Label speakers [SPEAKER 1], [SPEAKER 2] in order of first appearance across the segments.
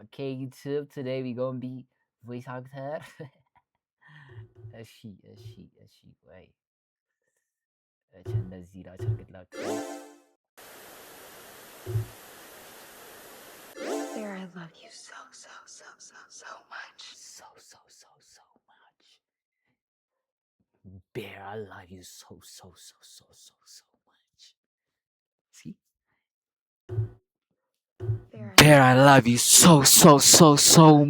[SPEAKER 1] Okay, YouTube. Today we gonna be voice actor. እሺ ወይ እንደዚህ ላድርግላችሁ።
[SPEAKER 2] Bear, I love you so much.
[SPEAKER 1] So much. Bear, I love you so much. See? Bear, I love you so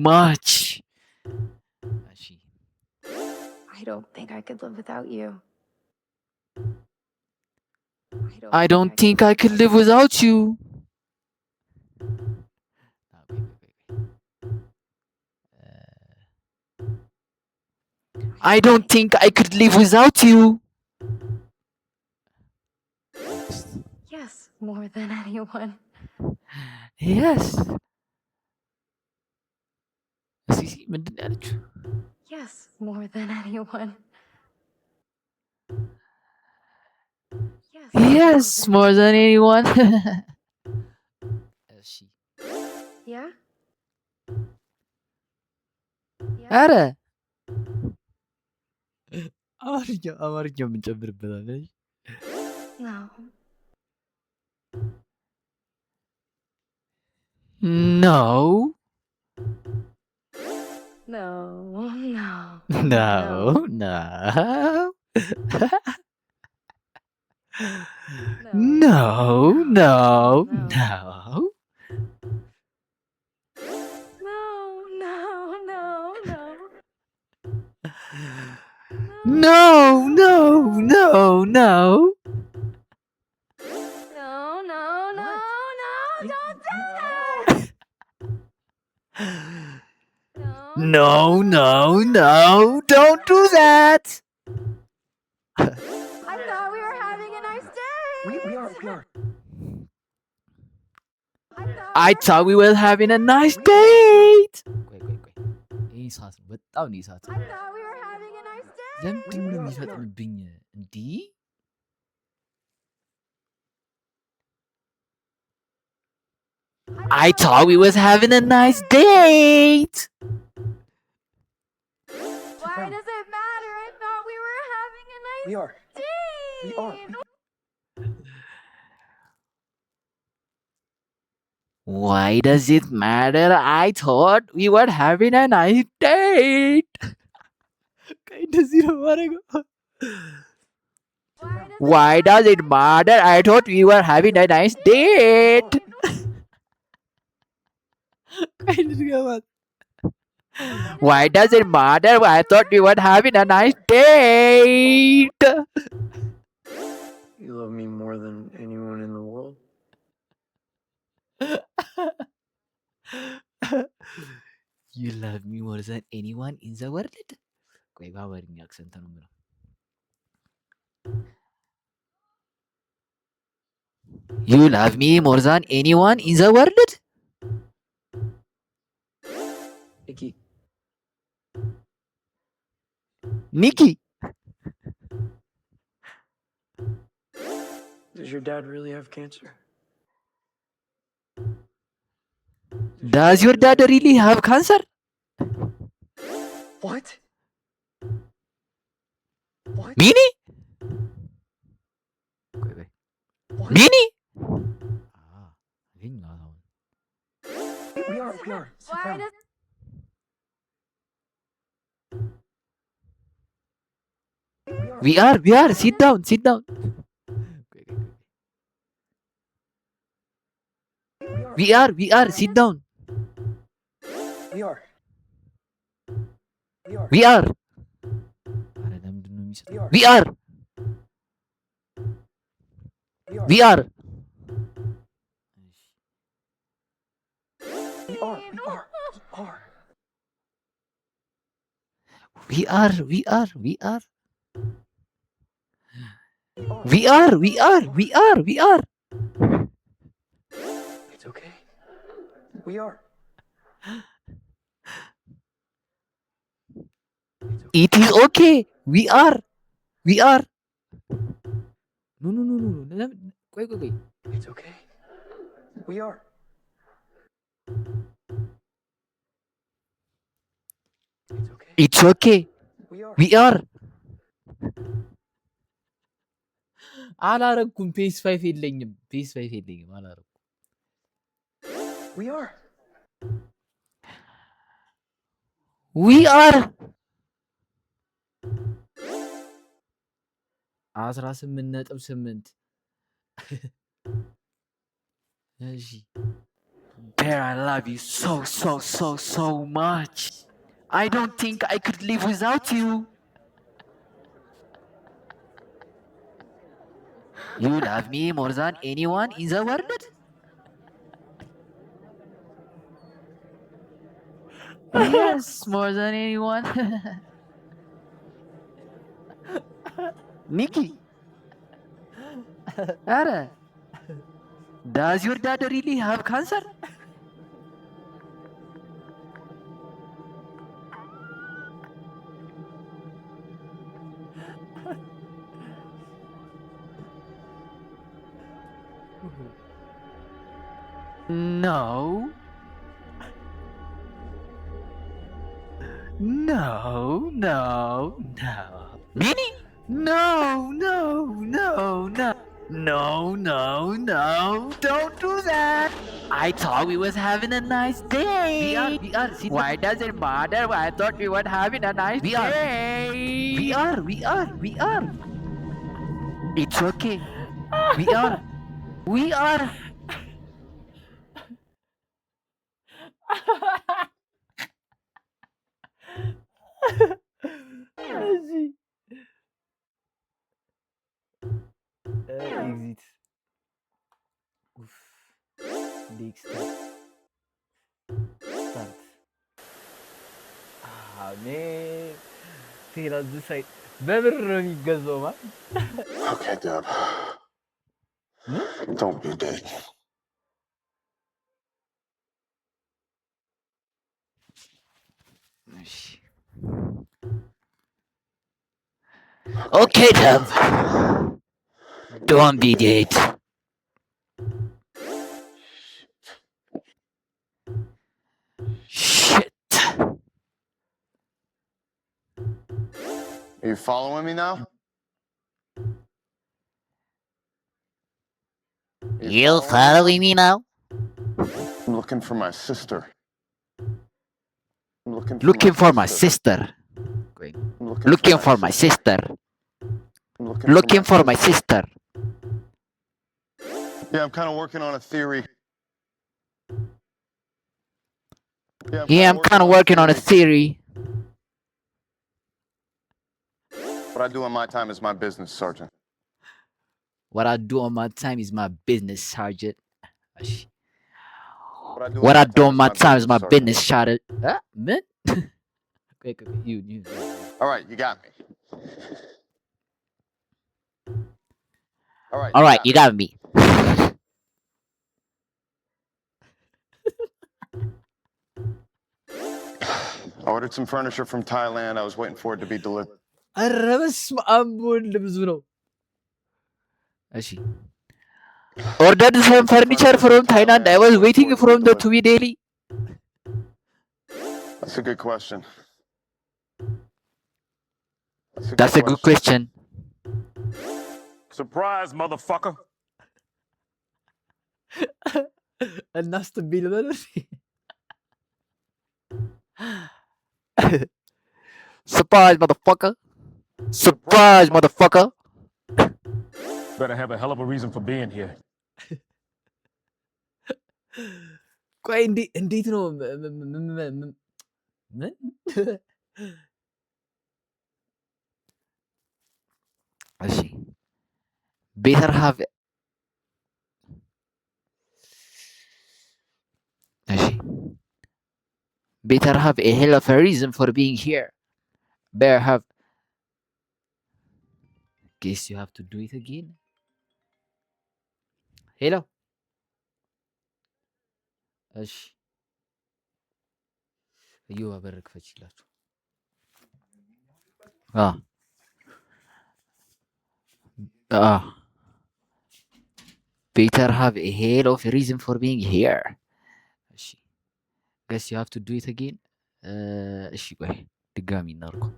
[SPEAKER 1] much. እሺ
[SPEAKER 2] I don't think I could live without you.
[SPEAKER 1] I don't think I could live without you. I don't think I could live without you.
[SPEAKER 2] Yes, more than anyone.
[SPEAKER 1] Yes. See, ምንድን ነው ያለችው?
[SPEAKER 2] Yes, more than anyone.
[SPEAKER 1] Yes, more than anyone. እሺ
[SPEAKER 2] Yeah?
[SPEAKER 1] ኧረ አማርኛ የምንጨምርበታለን።
[SPEAKER 2] No.
[SPEAKER 1] No.
[SPEAKER 2] No.
[SPEAKER 1] No, don't do that.
[SPEAKER 2] I thought we were having a nice day.
[SPEAKER 3] We are.
[SPEAKER 1] I thought we were having a nice date. ይህ ሰዓት ነው፣ በጣም ነው ሰዓት።
[SPEAKER 2] I thought we were having a nice day.
[SPEAKER 1] ለምንድን ነው የሚፈጥንብኝ እንዲህ? I thought we was having a nice date.
[SPEAKER 2] Why does it matter? I thought we were having a nice
[SPEAKER 3] We are.
[SPEAKER 2] date.
[SPEAKER 3] We are.
[SPEAKER 1] Why does it matter? I thought we were having a nice date. እንደዚህ ነው የማደርገው። Why does it matter? I thought we were having a nice date. Why does it matter? I thought we were having a nice date.
[SPEAKER 3] You love me more than anyone in the world.
[SPEAKER 1] You love me more than anyone in the world? ቆይ በአማርኛ አክሰንት ነው የምለው። You love me more than anyone in the world? Nikki.
[SPEAKER 3] Does your dad really have cancer?
[SPEAKER 1] Does your dad really have cancer?
[SPEAKER 3] What?
[SPEAKER 1] Mini?
[SPEAKER 3] What?
[SPEAKER 1] Mini?
[SPEAKER 3] We are. Sit
[SPEAKER 2] Why
[SPEAKER 3] down.
[SPEAKER 2] does
[SPEAKER 1] We are. Sit down. We are. Sit down.
[SPEAKER 3] We are.
[SPEAKER 1] We are. We are. We are. We are.
[SPEAKER 3] It's okay. We are.
[SPEAKER 1] It is okay. We are. No. Wait.
[SPEAKER 3] It's okay. We are.
[SPEAKER 1] It's okay. We are. አላረኩም። PS5 የለኝም። PS5 የለኝም። አላረኩም።
[SPEAKER 3] We are.
[SPEAKER 1] We are. 18.8 እሺ Bear, I love you so much. I don't think I could live without you. You love me more than anyone in the world? Yes, more than anyone. Nikki. Ara. Does your dad really have cancer? No. Really? No. Don't do that. I thought we was having a nice day. We are. Why does it matter? I thought we were having a nice day. We are. It's okay. We are. Exit. Oof. Next step. Start. Man. Taylor this side. በብር ነው የሚገዛው ማለት
[SPEAKER 4] Okay, Deb. Don't be a dick.
[SPEAKER 1] Okay, Deb. Don't be dead. Shit.
[SPEAKER 4] Are you following me now?
[SPEAKER 1] You following me now?
[SPEAKER 4] I'm looking for my sister. I'm
[SPEAKER 1] Looking for my sister. Looking for my sister. Looking for my sister.
[SPEAKER 4] Yeah, I'm kind of working on a theory.
[SPEAKER 1] Yeah, I'm kind of working on a theory.
[SPEAKER 4] What I do on my time is my business, Sergeant.
[SPEAKER 1] What I do on my time is my business, Sergeant.
[SPEAKER 4] What
[SPEAKER 1] What I do on my time is my business, Sergeant. Huh? Man? Okay, you.
[SPEAKER 4] All right, you got me.
[SPEAKER 1] All right, you got me.
[SPEAKER 4] I ordered some furniture from Thailand. I was waiting for it to be delivered.
[SPEAKER 1] ኧረ በስመ አብ ወልድ ብዙ ነው። እሺ ordered some furniture from Thailand. I was waiting from the to be daily.
[SPEAKER 4] That's a good question.
[SPEAKER 1] That's a good question.
[SPEAKER 5] Surprise, motherfucker.
[SPEAKER 1] እናስትቢል በል surprise motherfucker. Surprise motherfucker.
[SPEAKER 5] Better have a hell of a reason for being here.
[SPEAKER 1] ቆይ እንዴት ነው ምን እሺ better have እሺ better have a hell of a reason for being here. Better have. Guess you have to do it again. Hello. እሺ እዩ አበር ክፈችላችሁ better have a hell of a reason for being here. እሺ guess you have to do it again. እሺ ቆይ ድጋሚ እናድርገው።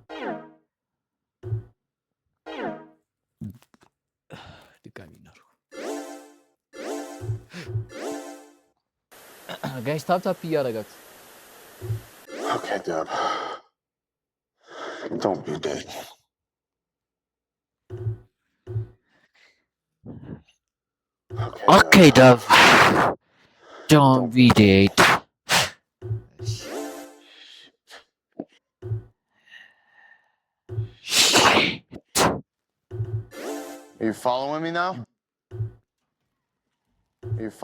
[SPEAKER 1] ድጋሚ እናድርገው። ጋይስ ታፕ እያደረጋችሁ
[SPEAKER 4] Okay, Deb. Don't be dead.
[SPEAKER 1] Okay, Dove. Don't be dead. Shit.
[SPEAKER 4] Are you following me now?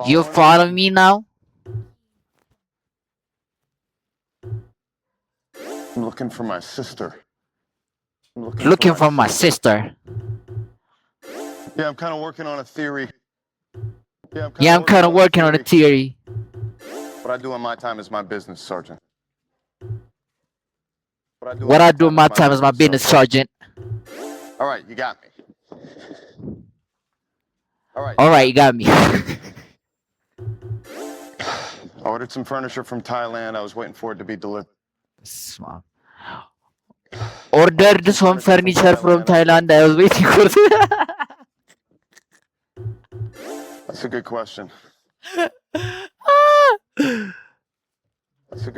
[SPEAKER 1] You follow me now?
[SPEAKER 4] I'm looking for my sister.
[SPEAKER 1] Looking for my sister.
[SPEAKER 4] Yeah, I'm kind of working on a theory.
[SPEAKER 1] Yeah, I'm kind of working on a theory.
[SPEAKER 4] What I do on my time is my business, Sergeant.
[SPEAKER 1] What I do on my time is my business, Sergeant.
[SPEAKER 4] All right, you got me.
[SPEAKER 1] All right, you got me.
[SPEAKER 4] I ordered some furniture from Thailand. I was waiting for it to be delivered.
[SPEAKER 1] Ordered some furniture from Thailand. I was waiting for it.
[SPEAKER 4] That's a good question.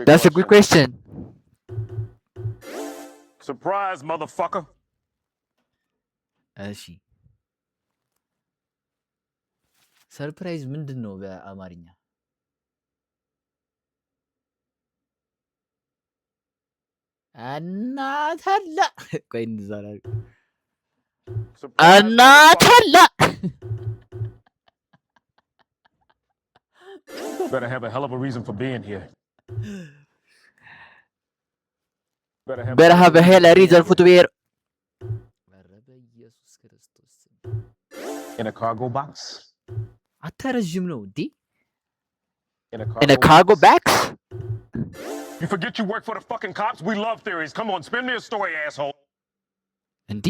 [SPEAKER 1] That's a good question.
[SPEAKER 5] Surprise, motherfucker.
[SPEAKER 1] እሺ ሰርፕራይዝ ምንድን ነው በአማርኛ? እናታላ ቆይ እንዛላል እናታላ
[SPEAKER 5] Better have a hell of a reason for being here.
[SPEAKER 1] Better have a hell of a reason for to be here.
[SPEAKER 5] In a cargo box?
[SPEAKER 1] አተረጅም ነው እንዴ?
[SPEAKER 5] In
[SPEAKER 1] a cargo box?
[SPEAKER 5] You forget you work for the fucking cops? We love theories. Come on, spin me a story, asshole.
[SPEAKER 1] እንዴ?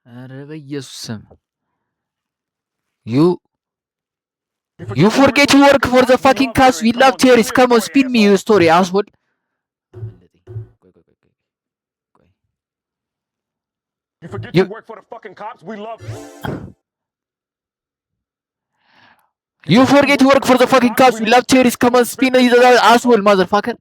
[SPEAKER 1] ኧረ በኢየሱስ ስም You forget to work for the fucking cops. We love theories. Come on, spin me your story, asshole.
[SPEAKER 5] You forget you work for the fucking cops? We love
[SPEAKER 1] You forget to work for the fucking cops. We love theories. Come on, spin me your asshole, motherfucker.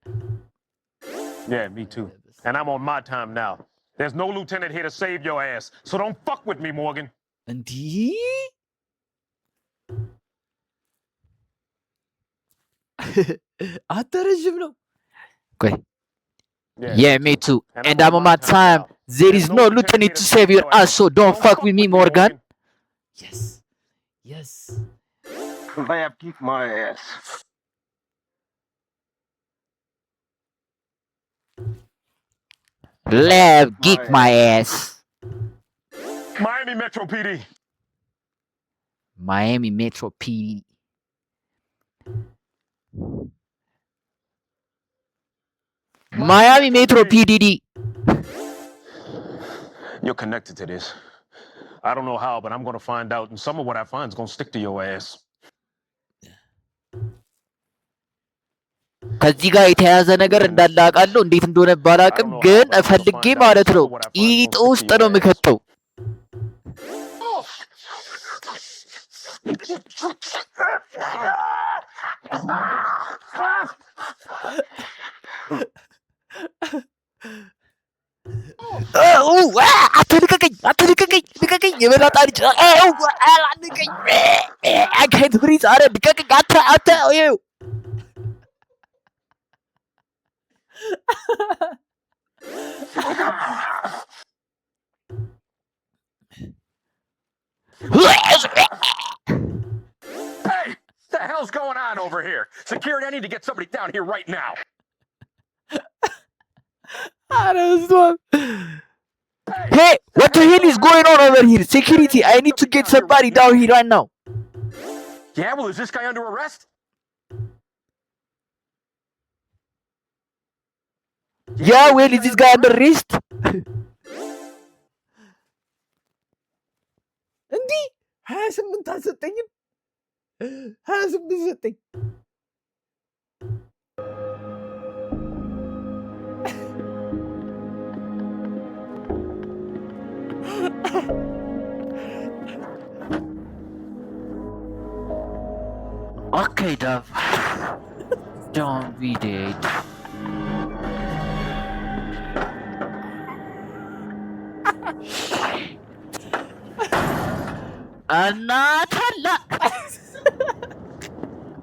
[SPEAKER 5] Yeah, me too. And I'm on my time now. There's no lieutenant here to save your ass. So don't fuck with me, Morgan.
[SPEAKER 1] እንዲህ አተረጅም ነው። ቆይ Yeah, me too. And I'm on my time. There is no lieutenant to save your ass, so don't fuck with me, Morgan. Yes.
[SPEAKER 4] Lab, kick my ass.
[SPEAKER 1] Lab, kick my ass.
[SPEAKER 5] Miami Metro PD.
[SPEAKER 1] Miami Metro PD. Miami Metro PDD.
[SPEAKER 5] You're connected to this. I don't know how, but I'm going to find out, and some of what I find is going to stick to your ass.
[SPEAKER 1] ከዚህ ጋር የተያዘ ነገር እንዳለ አውቃለሁ። እንዴት እንደሆነ ባላውቅም ግን ፈልጌ ማለት ነው ቂጥ ውስጥ ነው የምከተው። ልቀቀኝ የመላጣ ልጅ ልቀቀኝ። I can't breathe። ኧረ ልቀቀኝ አንተ ይኸው
[SPEAKER 5] Hey, what the hell's going on over here? Security, I need to get somebody down here right now.
[SPEAKER 1] Hey, what the hell is going on over here? Security, I need to get somebody down here right now.
[SPEAKER 5] Yeah, well, is this guy under arrest?
[SPEAKER 1] Yeah, well, is this guy under arrest? እንዲህ 28 አልሰጠኝም። 28 ሰጠኝ። Okay, Dove. Don't be dead. Another luck.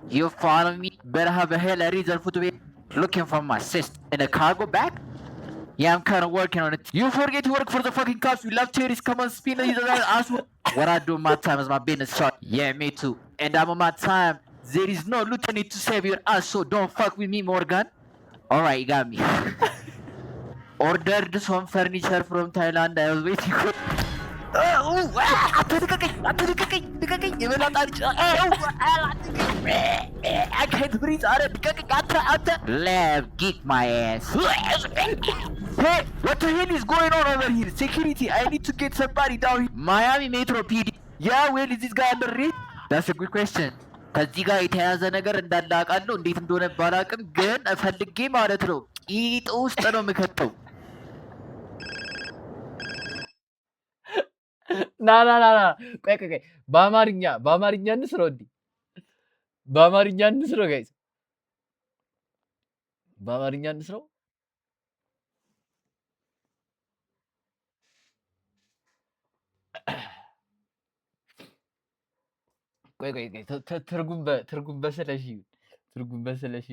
[SPEAKER 1] You follow me? Better have a hell of a reason for to be looking for my sister in a cargo bag. Yeah, I'm kind of working on it. You forget to work for the fucking cops. We love cherries. Come on, spin it. What I do in my time is my business short. Yeah, me too. And I'm on my time. There is no lieutenant to save your ass, so don't fuck with me, Morgan. Alright, you got me. Ordered some furniture from Thailand. I was waiting for. I can't breathe. Left, kick my ass. Hey, what the hell is going on over here? Security, I need to get somebody down here. Miami Metro PD. Yeah, where is this guy under raid? That's a good question. ከዚህ ጋር የተያዘ ነገር እንዳለ አውቃለሁ። እንዴት እንደሆነ ባላውቅም ግን ፈልጌ ማለት ነው ቂጥ ውስጥ ነው የምከተው።
[SPEAKER 6] ና ና ና ና ቆይ ቆይ ቆይ በአማርኛ እንስረው እንዴ በአማርኛ እንስረው ጋይስ በአማርኛ እንስረው ቆይ ቆይ ቆይ ትርጉም በስለሽ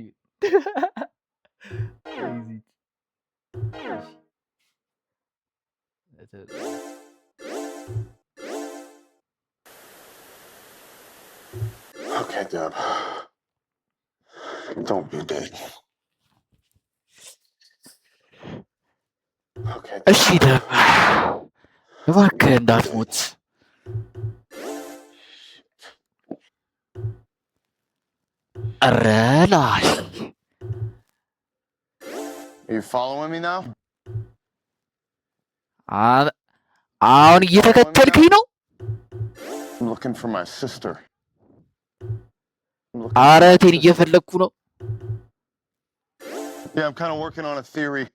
[SPEAKER 4] Okay, Deb. Don't be dead. Okay.
[SPEAKER 1] እሺ ደብ እባክህ እንዳትሞት። ኧረ ላሽ
[SPEAKER 4] Are you following me now?
[SPEAKER 1] አሁን እየተከተልክኝ ነው?
[SPEAKER 4] I'm looking for my sister.
[SPEAKER 1] ኧረ እህቴን እየፈለግኩ ነው።
[SPEAKER 4] Yeah, I'm kind of working on a theory.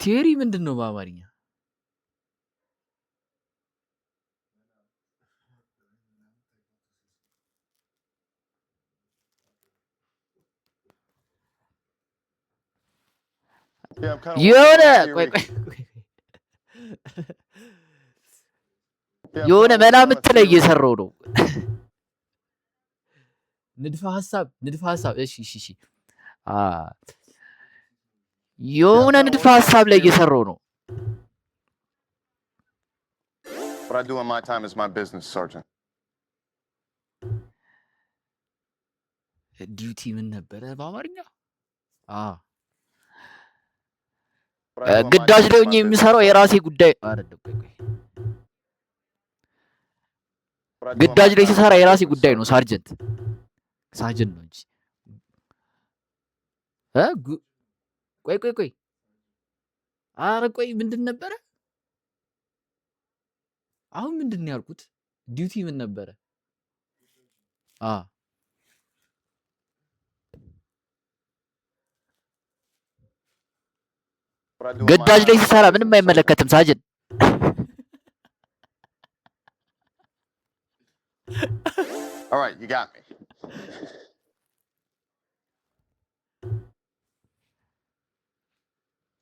[SPEAKER 6] ቲዮሪ ምንድን ነው በአማርኛ?
[SPEAKER 4] Yeah, I'm kind of
[SPEAKER 1] የሆነ
[SPEAKER 4] working on a
[SPEAKER 1] ቆይ
[SPEAKER 4] theory.
[SPEAKER 1] ቆይ
[SPEAKER 4] Yeah, I'm
[SPEAKER 1] የሆነ
[SPEAKER 4] kinda
[SPEAKER 1] መላ
[SPEAKER 4] working on a
[SPEAKER 1] ምትለይ
[SPEAKER 4] theory.
[SPEAKER 1] እየሰራው ነው።
[SPEAKER 6] ንድፈ ሐሳብ እሺ
[SPEAKER 1] የሆነ ንድፈ ሐሳብ ላይ እየሰራው ነው።
[SPEAKER 4] What I do in my time is my business, Sergeant.
[SPEAKER 6] ዲዩቲ ምን ነበረ በአማርኛ?
[SPEAKER 4] What I do in my
[SPEAKER 1] ግዳጅ
[SPEAKER 4] time
[SPEAKER 1] ላይ
[SPEAKER 4] is
[SPEAKER 1] ሆኜ
[SPEAKER 4] my
[SPEAKER 1] የሚሰራው
[SPEAKER 4] business.
[SPEAKER 1] የራሴ ጉዳይ አይደለም። ቆይ ቆይ
[SPEAKER 4] What I do in my
[SPEAKER 1] ግዳጅ ላይ
[SPEAKER 4] time is
[SPEAKER 1] ሲሰራ
[SPEAKER 4] my
[SPEAKER 1] የራሴ
[SPEAKER 4] business,
[SPEAKER 1] ጉዳይ ነው።
[SPEAKER 4] Sergeant.
[SPEAKER 1] ሳርጀንት ነው እንጂ ቆይ ኧረ ቆይ ምንድን ነበረ አሁን? ምንድን ነው ያልኩት? ዲዩቲ ምን ነበረ?
[SPEAKER 4] What I do in my
[SPEAKER 1] ግዳጅ ላይ
[SPEAKER 4] time is
[SPEAKER 1] ሲሰራ
[SPEAKER 4] my
[SPEAKER 1] ምንም
[SPEAKER 4] business,
[SPEAKER 1] አይመለከትም ሳጅን።
[SPEAKER 4] Sergeant. All right, you got me.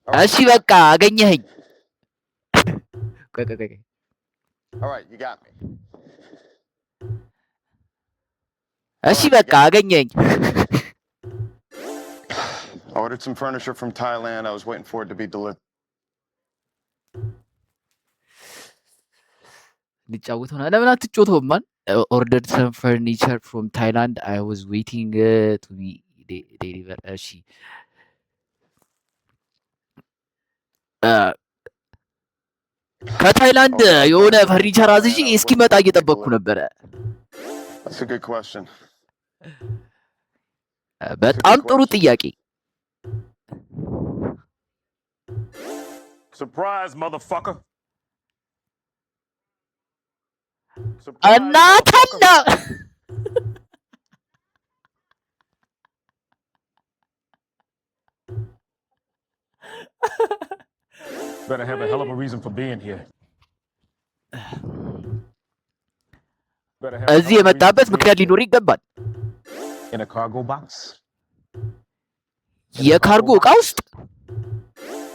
[SPEAKER 4] All right,
[SPEAKER 1] እሺ በቃ አገኘኸኝ። ቆይ
[SPEAKER 4] all right, you got me.
[SPEAKER 1] እሺ በቃ አገኘኸኝ።
[SPEAKER 4] I ordered some furniture from Thailand. I was waiting for it to be delivered.
[SPEAKER 1] ሊጫወተው ነው። ለምን አትጫወተውም? ማን ordered some furniture from Thailand. I was waiting to be delivered. እሺ ከታይላንድ የሆነ ፈርኒቸር አዝዤ እስኪመጣ እየጠበቅኩ ነበረ።
[SPEAKER 4] That's a good question.
[SPEAKER 1] በጣም ጥሩ ጥያቄ።
[SPEAKER 5] Surprise, motherfucker.
[SPEAKER 1] እና ታላ
[SPEAKER 5] Better have a hell of a reason for being here.
[SPEAKER 1] እዚህ የመጣበት ምክንያት ሊኖር ይገባል።
[SPEAKER 5] In a cargo box?
[SPEAKER 1] የካርጎ ዕቃ ውስጥ?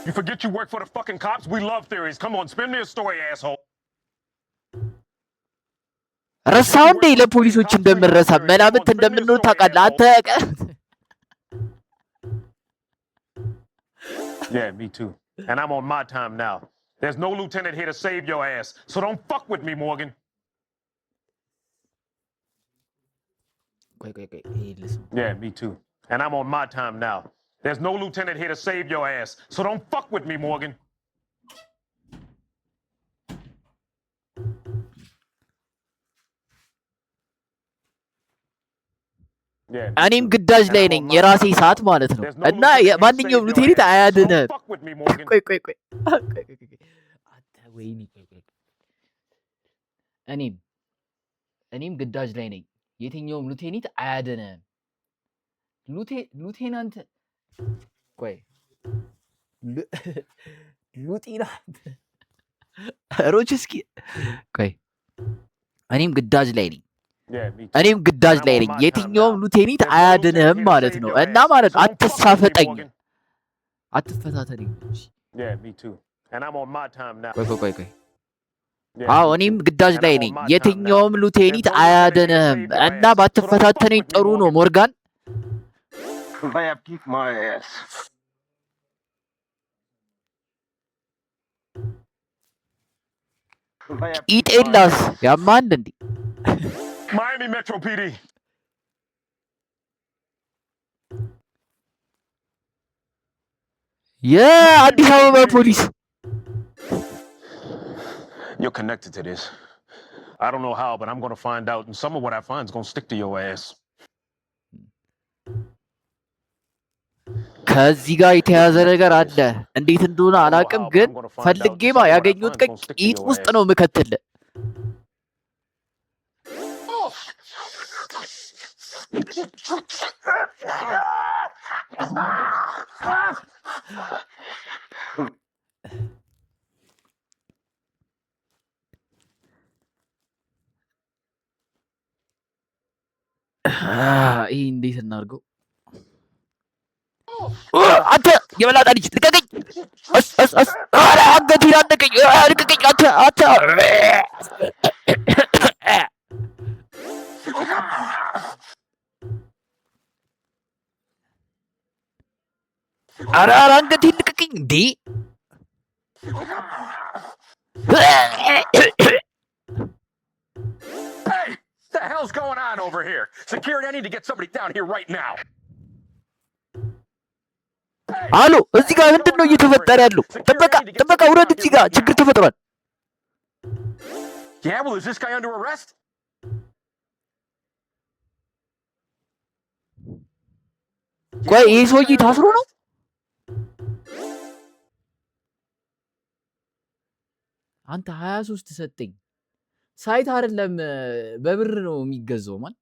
[SPEAKER 5] You forget you work for the fucking cops? We love theories. Come on, spin me a story, asshole.
[SPEAKER 1] ረሳው እንዴ ለፖሊሶች እንደምንረሳ መላምት እንደምንኖር ታውቃለህ አንተ?
[SPEAKER 5] Yeah, me too. And I'm on my time now. There's no lieutenant here to save your ass. So don't fuck with me, Morgan. Yeah, me too. And I'm on my time now. There's no lieutenant here to save your ass. So don't fuck with me, Morgan.
[SPEAKER 1] እኔም ግዳጅ ላይ ነኝ የራሴ ሰዓት ማለት ነው እና ማንኛውም ሉቴኒት አያድንም። ቆይ አንተ ወይኔ እኔም ግዳጅ ላይ ነኝ የትኛውም ሉቴኒት አያድንም። ሉቴናንት ቆይ ሉቴናንት ሮችስኪ ቆይ እኔም ግዳጅ ላይ ነኝ የትኛውም ሉቴኒት አያድንህም ማለት ነው እና ማለት አትሳፈጠኝ አትፈታተኝ። ቆይ አዎ እኔም ግዳጅ ላይ ነኝ የትኛውም ሉቴኒት አያድንህም እና ባትፈታተነኝ ጥሩ ነው ሞርጋን። ኢጤላስ ያማል እንዴ?
[SPEAKER 5] Miami Metro PD.
[SPEAKER 1] አዲስ አበባ ፖሊስ.
[SPEAKER 5] You're connected to this. I don't know how, but I'm going to find out, and some of what I find is going to stick to your ass.
[SPEAKER 1] ከዚህ ጋር የተያዘ ነገር አለ። እንዴት እንደሆነ አላውቅም፣ ግን ፈልጌማ ያገኙት ቂጥ ውስጥ ነው የምከትልህ። ይህ እንዴት እናድርገው? አንተ የመላጣ ልጅ ልቀቀኝ! አንገቴን አነቀኝ! ልቀቀኝ! አንተ ኧረ አንገቴን ልቀቀኝ እንዴ!
[SPEAKER 5] Hey! What the hell's going on over here? Security, I need to get somebody down here right now.
[SPEAKER 1] አሎ እዚህ ጋር ምንድን ነው እየተፈጠረ ያለው? ጥበቃ ውረድ! እዚህ ጋር ችግር ተፈጥሯል።
[SPEAKER 5] Yeah, well, is this guy under arrest?
[SPEAKER 1] ቆይ ይህ ሰውዬ ታስሮ ነው? አንተ 23 ሰጠኝ። ሳይት አይደለም በብር ነው የሚገዛው ማለት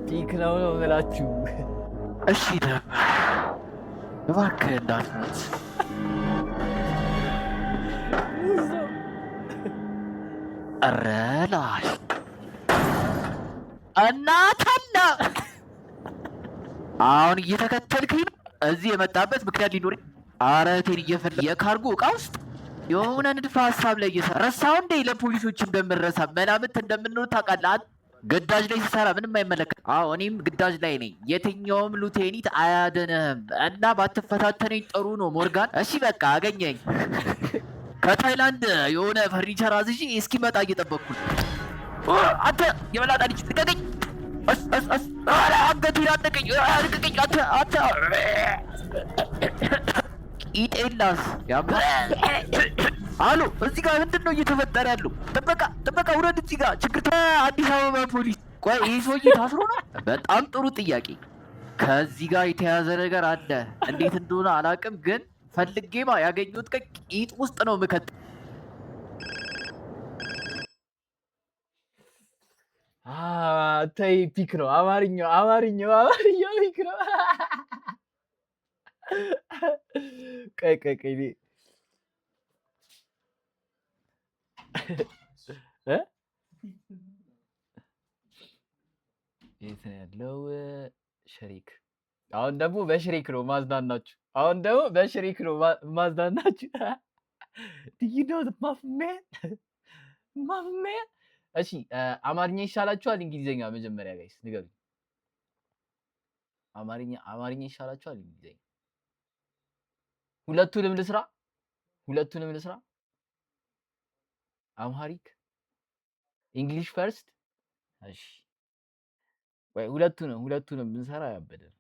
[SPEAKER 1] ፒክ ነው የምላችሁ። እሺ እባክህ እንዳትሞት። ኧረ ላሽ እናታና አሁን እየተከተልከኝ ነው። እዚህ የመጣበት ምክንያት ሊኖር አረቴን እየፈለግህ የካርጎ ዕቃ ውስጥ የሆነ ንድፈ ሀሳብ ላይ እየሰራ ረሳው እንዴ? ለፖሊሶች እንደምንረሳ መላምት እንደምንኖር ታውቃለህ። ግዳጅ ላይ ሲሰራ ምንም አይመለከት። አዎ እኔም ግዳጅ ላይ ነኝ የትኛውም ሉቴኒት አያድንህም እና ባትፈታተነኝ ጥሩ ነው ሞርጋን። እሺ በቃ አገኘኝ። ከታይላንድ የሆነ ፈርኒቸር አዝዤ እስኪመጣ እየጠበቅኩ አንተ የመላጣ ልጅ ልቀቀኝ! አንገቴን አነቀኝ! ልቀቀኝ! አንተ ቂጤላስ አሎ እዚህ ጋር ምንድን ነው እየተፈጠረ ያለው? ጥበቃ ውረድ! እዚህ ጋር ችግር አዲስ አበባ ፖሊስ። ቆይ ይህ ሰውዬ ታስሮ ነው? በጣም ጥሩ ጥያቄ። ከዚህ ጋር የተያዘ ነገር አለ። እንዴት እንደሆነ አላውቅም፣ ግን ፈልጌማ ያገኙት ቂጥ ውስጥ ነው የምከት
[SPEAKER 6] ተይ ፒክ ነው አማርኛው ፒክ ነው። ቆይ የት ነው ያለው? ሸሪክ አሁን ደግሞ በሽሪክ ነው ማዝናናችሁ። you know the muff man እሺ አማርኛ ይሻላችኋል እንግሊዘኛ? መጀመሪያ ጋይስ ንገሩኝ። አማርኛ ይሻላችኋል እንግሊዘኛ? ሁለቱንም ልስራ? አምሃሪክ እንግሊሽ ፈርስት? እሺ ወይ ሁለቱንም ብንሰራ ያበደ ነው።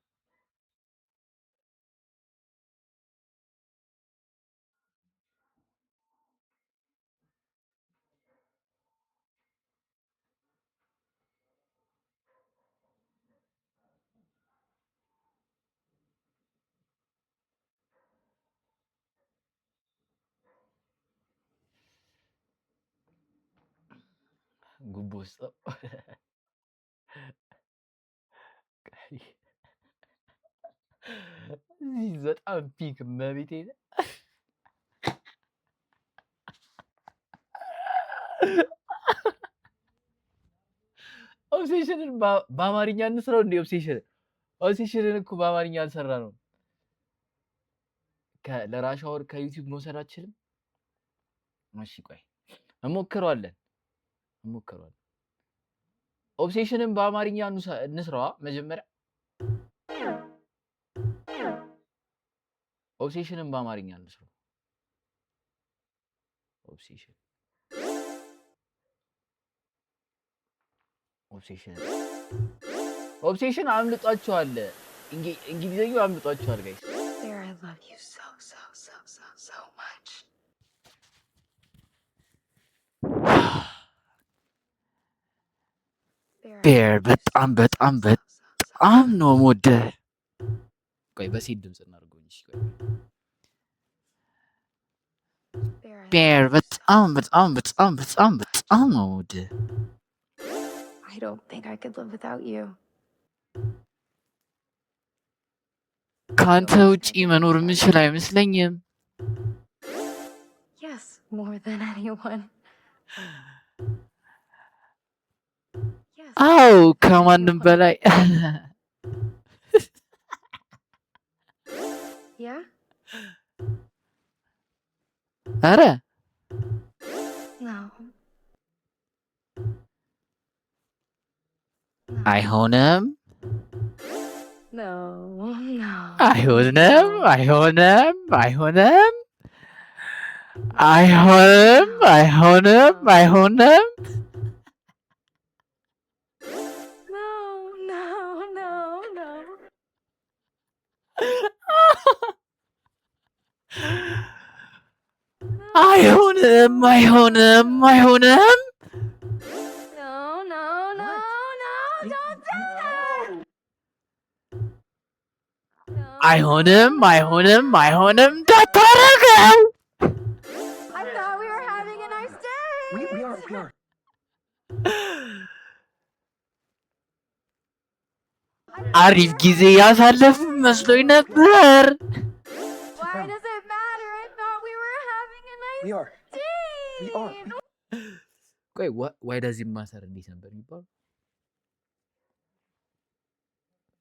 [SPEAKER 6] ጉቦ ስጠው። በጣም ፒክ መቤቴ ኦብሴሽንን በአማርኛ እንስራው እንዴ? ኦብሴሽንን እኮ በአማርኛ አልሰራ ነው። ለራሻወር ከዩቲዩብ መውሰድ አትችልም? እሺ ቆይ እንሞክረዋለን። ኦብሴሽንን በአማርኛ እንስራዋ መጀመሪያ። ኦብሴሽንን በአማርኛ እንስራው። ኦብሴሽን አምልጧቸዋል። እንግሊዘኛው አምልጧቸዋል ጋይስ።
[SPEAKER 2] Bear, I love you so much.
[SPEAKER 1] ቤር በጣም ነው የምወደህ። ቆይ በሴት ድምፅ እናድርገው እንጂ ቆይ ቤር በጣም ነው የምወደህ።
[SPEAKER 2] I don't think I could live without you.
[SPEAKER 1] ከአንተ ውጪ መኖር የምችል አይመስለኝም።
[SPEAKER 2] Yes, more than anyone. Yes.
[SPEAKER 1] አዎ ከማንም በላይ።
[SPEAKER 2] Yeah?
[SPEAKER 1] አረ
[SPEAKER 2] No.
[SPEAKER 1] አይሆንም።
[SPEAKER 2] No.
[SPEAKER 1] አይሆንም።
[SPEAKER 2] No.
[SPEAKER 1] አይሆንም።
[SPEAKER 2] No. Don't do that. No.
[SPEAKER 1] አይሆንም እንዳታረገው።
[SPEAKER 2] I thought we were having a nice day.
[SPEAKER 3] We are.
[SPEAKER 1] አሪፍ ጊዜ ያሳለፍ መስሎኝ ነበር።
[SPEAKER 2] Why does it matter? I thought we were having a nice
[SPEAKER 3] We are.
[SPEAKER 2] day.
[SPEAKER 1] ቆይ ዋይ ዳዝ ኢት ማተር እንዴት ነበር የሚባለው?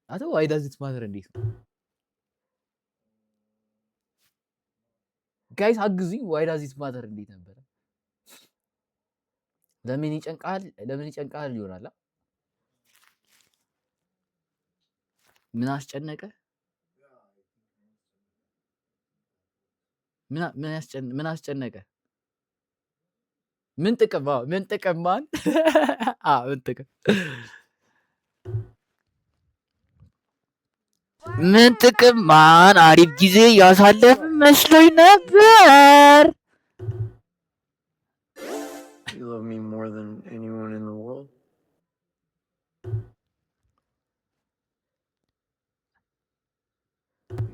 [SPEAKER 1] አቶ ዋይ ዳዝ ኢት ማተር እንዴት ነው? ጋይስ አግዙኝ። ዋይ ዳዝ ኢት ማተር እንዴት ነበር? ለምን ይጨንቃል ይሆናል። ምን አስጨነቀ? ምን አስጨነቀ? ምን ጥቅም ማን? ምን ጥቅም ማን? አሪፍ ጊዜ ያሳለፍ መስሎኝ ነበር።
[SPEAKER 3] You love me more than anyone in the world.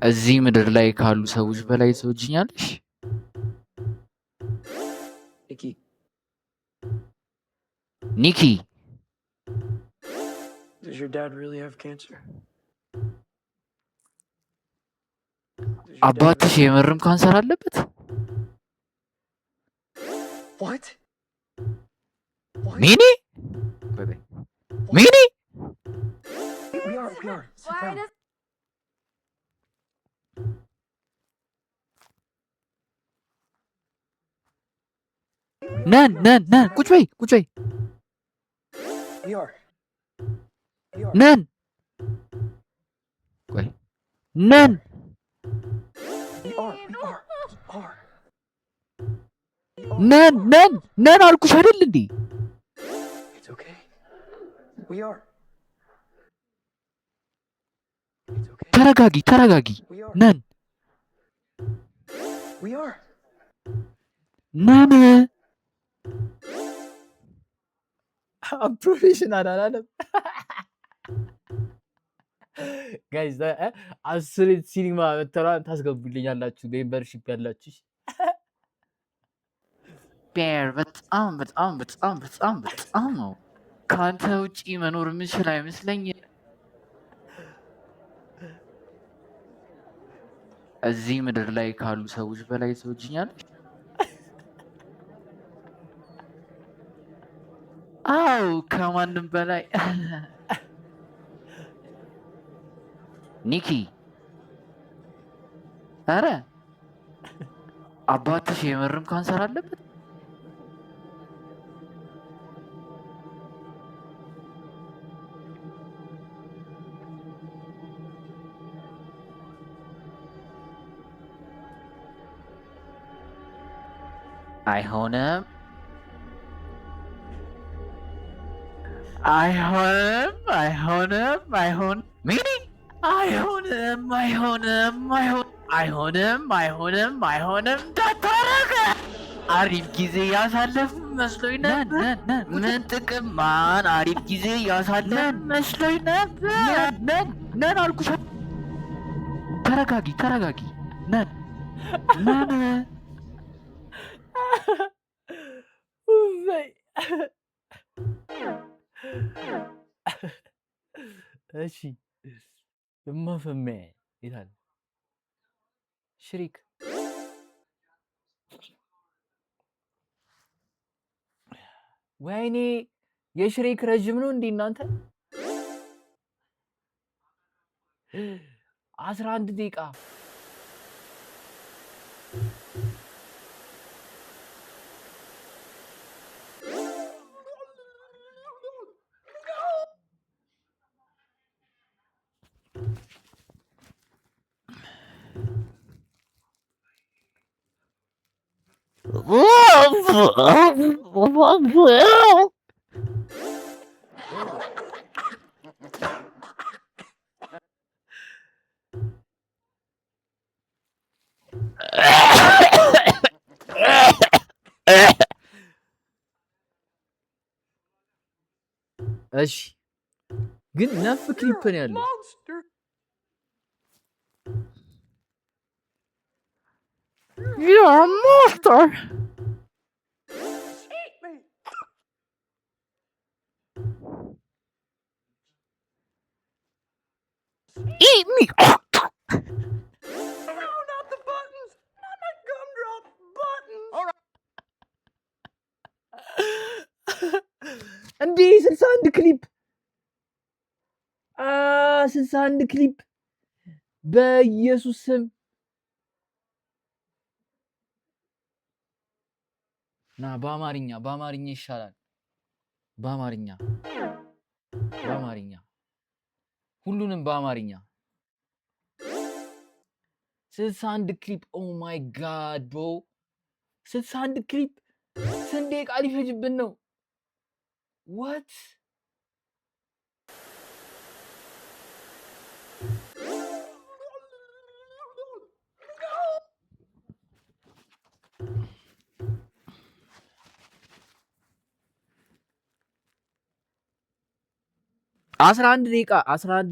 [SPEAKER 1] እዚህ ምድር ላይ ካሉ ሰዎች በላይ ትወጂኛለሽ?
[SPEAKER 3] Nikki.
[SPEAKER 1] ኒኪ
[SPEAKER 3] Does your dad really have cancer?
[SPEAKER 1] አባትሽ የምርም ካንሰር አለበት?
[SPEAKER 3] What?
[SPEAKER 1] ሚኒ ሚኒ
[SPEAKER 3] We are. Sit
[SPEAKER 2] Why
[SPEAKER 3] down.
[SPEAKER 2] does
[SPEAKER 1] ነን ቁጭ በይ
[SPEAKER 3] We are.
[SPEAKER 1] ነን ቆይ ነን
[SPEAKER 3] We are.
[SPEAKER 1] ነን አልኩሽ አይደል እንዴ?
[SPEAKER 3] It's okay. We are. It's okay.
[SPEAKER 1] ተረጋጊ
[SPEAKER 3] We are.
[SPEAKER 1] ነን
[SPEAKER 3] We are.
[SPEAKER 1] ነን
[SPEAKER 6] ፕሮፌሽናል አላለም ጋይስ 10 ሲኒማ መተራን ታስገቡልኛላችሁ ሜምበርሺፕ ያላችሁ
[SPEAKER 1] ቤር በጣም ነው ከአንተ ውጪ መኖር የምችል አይመስለኝም። እዚህ ምድር ላይ ካሉ ሰዎች በላይ ትወጂኛለሽ? አው ከማንም በላይ ኒኪ። አረ አባትሽ የምርም ካንሰር አለበት? አይሆንም ሚኒ አይሆንም እንዳታረገ አሪፍ ጊዜ ያሳለፍ መስሎኝ ነበር። ምን ጥቅም ማን አሪፍ ጊዜ ያሳለፍ መስሎኝ ነበር። ነን አልኩሽ። ተረጋጊ ነን
[SPEAKER 6] እሺ እማፈሜ ይላል ሽሪክ ወይኔ የሽሪክ ረጅም ነው እንዴ እናንተ 11 ደቂቃ እሺ ግን ነፍ ክሊፕ ነው ያለው
[SPEAKER 1] You're a monster. Eat me.
[SPEAKER 3] No, not the buttons. Not my gumdrop buttons. All right.
[SPEAKER 6] እንዴ 61 ክሊፕ 61 ክሊፕ በኢየሱስ ስም ና በአማርኛ ይሻላል። በአማርኛ ሁሉንም በአማርኛ 61 ክሊፕ ኦ ማይ ጋድ ብሮ 61 ክሊፕ ስንት ደቂቃ ሊፈጅብን ነው? ዋት አስራ አንድ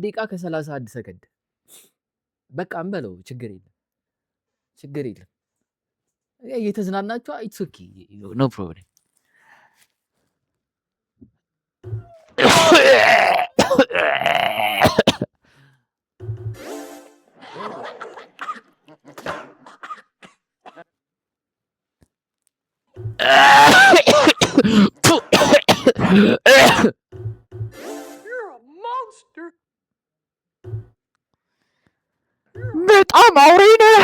[SPEAKER 6] ደቂቃ ከ31 ሰከንድ በቃ እንበለው። ችግር የለም እየተዝናናችሁ ኢትስ ኦኬ ኖ ፕሮብሌም
[SPEAKER 1] በጣም አውሬ ነህ።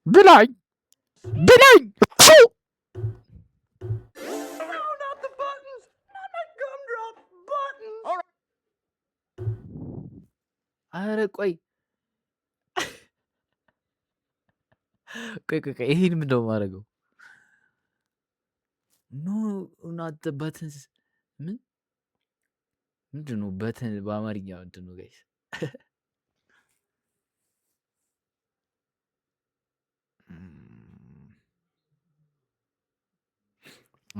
[SPEAKER 1] ብላኝ ብላኝ። ኧረ ቆይ ቆይ ይሄን ምንድን ነው የማደርገው? ኖ ናት በትንስ ምንድን ነው በትን በአማርኛ ምንድን ነው ጋይስ?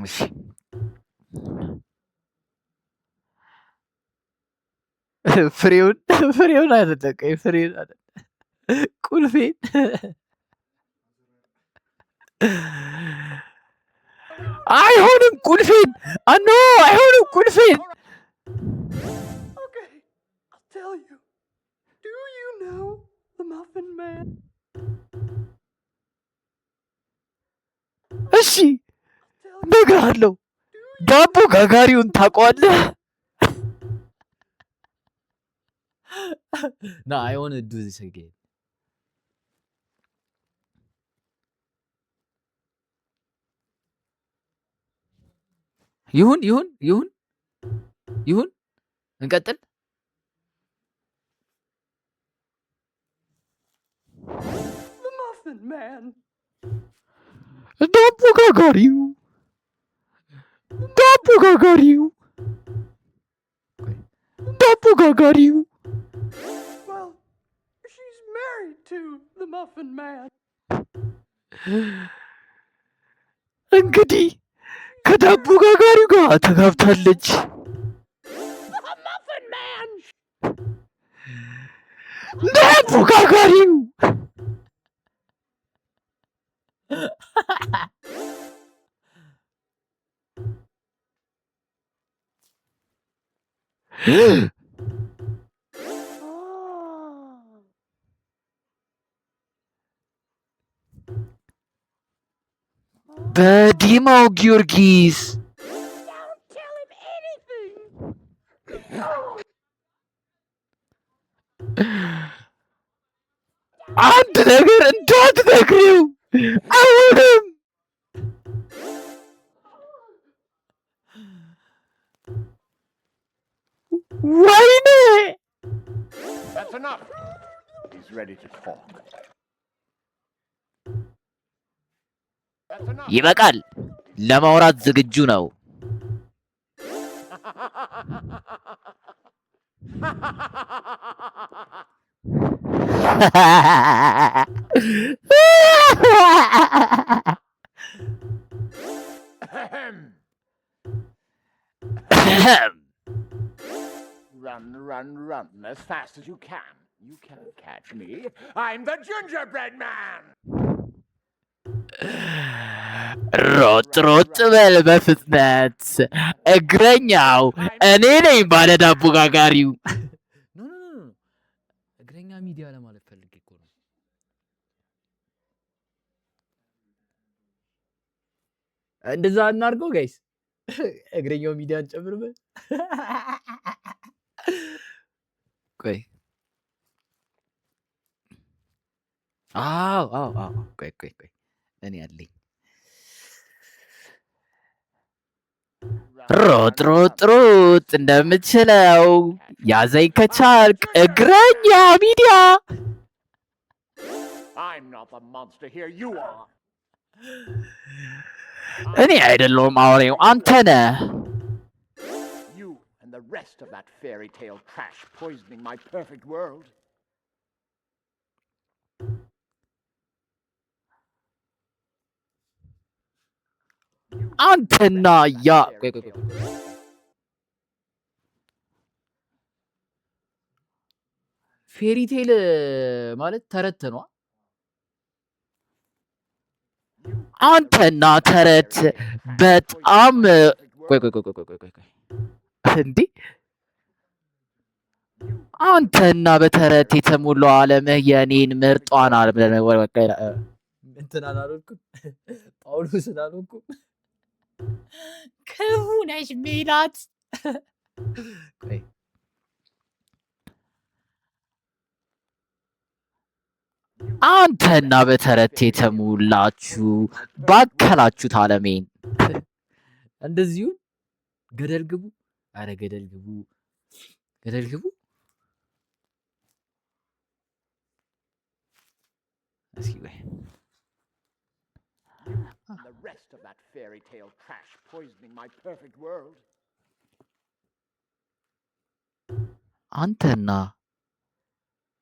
[SPEAKER 1] እሺ ፍሬውን አይደለም ቆይ ፍሬውን አይደለም ቁልፌን አይሆንም ቁልፌን አኖ አይሆንም ቁልፌን
[SPEAKER 3] Okay, I'll tell you. Do you know the Muffin Man?
[SPEAKER 1] እሺ እነግርሃለሁ። ዳቦ ጋጋሪውን ታውቀዋለህ? No, I want to do this again. ይሁን እንቀጥል።
[SPEAKER 3] The Muffin Man.
[SPEAKER 1] ዳቦ ጋጋሪው
[SPEAKER 3] Well, she's married to the Muffin Man.
[SPEAKER 1] እንግዲህ ከዳቦ ጋጋሪው ጋር ተጋብታለች።
[SPEAKER 3] The Muffin Man.
[SPEAKER 1] ዳቦ ጋጋሪው በዲማው ጊዮርጊስ
[SPEAKER 3] Don't tell him anything.
[SPEAKER 1] አንድ ነገር እንዳትነግሪው አይሆንም። ወይኔ
[SPEAKER 5] That's enough. He's ready to talk. That's enough.
[SPEAKER 1] ይበቃል። ለማውራት ዝግጁ ነው።
[SPEAKER 5] Run as fast as you can. You can't catch me. I'm the gingerbread man.
[SPEAKER 1] ሮጥ በል በፍጥነት። እግረኛው እኔ ነኝ ባለ ዳቦ ጋጋሪው። ኖ እግረኛ ሚዲያ ለማለት ፈልጌ እኮ ነው። እንደዛ እናድርገው ጋይስ። እግረኛው ሚዲያን ጨምርበት። ቆይ አዎ ቆይ እኔ አለኝ። ሮጥ እንደምትችለው ያዘኝ ከቻልክ እግረኛ ሚዲያ።
[SPEAKER 5] I'm not the monster here. You are.
[SPEAKER 1] እኔ አይደለሁም አውሬው አንተ ነህ።
[SPEAKER 5] You and the rest of that fairy tale trash poisoning my perfect world.
[SPEAKER 1] አንተና ያ ፌሪቴል ማለት ተረት ነው። አንተና ተረት በጣም ቆይ እንዴ! አንተና በተረት የተሞላው ዓለምህ የኔን ምርጧን ዓለም እንትን አላልኩም፣ ጳውሎስን አላልኩም። ክፉ ነሽ ሜላት።
[SPEAKER 6] ቆይ
[SPEAKER 1] አንተና በተረት የተሞላችሁ ባከላችሁት ዓለሜን
[SPEAKER 6] እንደዚሁ ገደል ግቡ። አረ ገደል ግቡ፣ ገደል ግቡ። እስኪ ወይ
[SPEAKER 7] The rest of that fairy tale trash poisoning my perfect world.
[SPEAKER 1] አንተና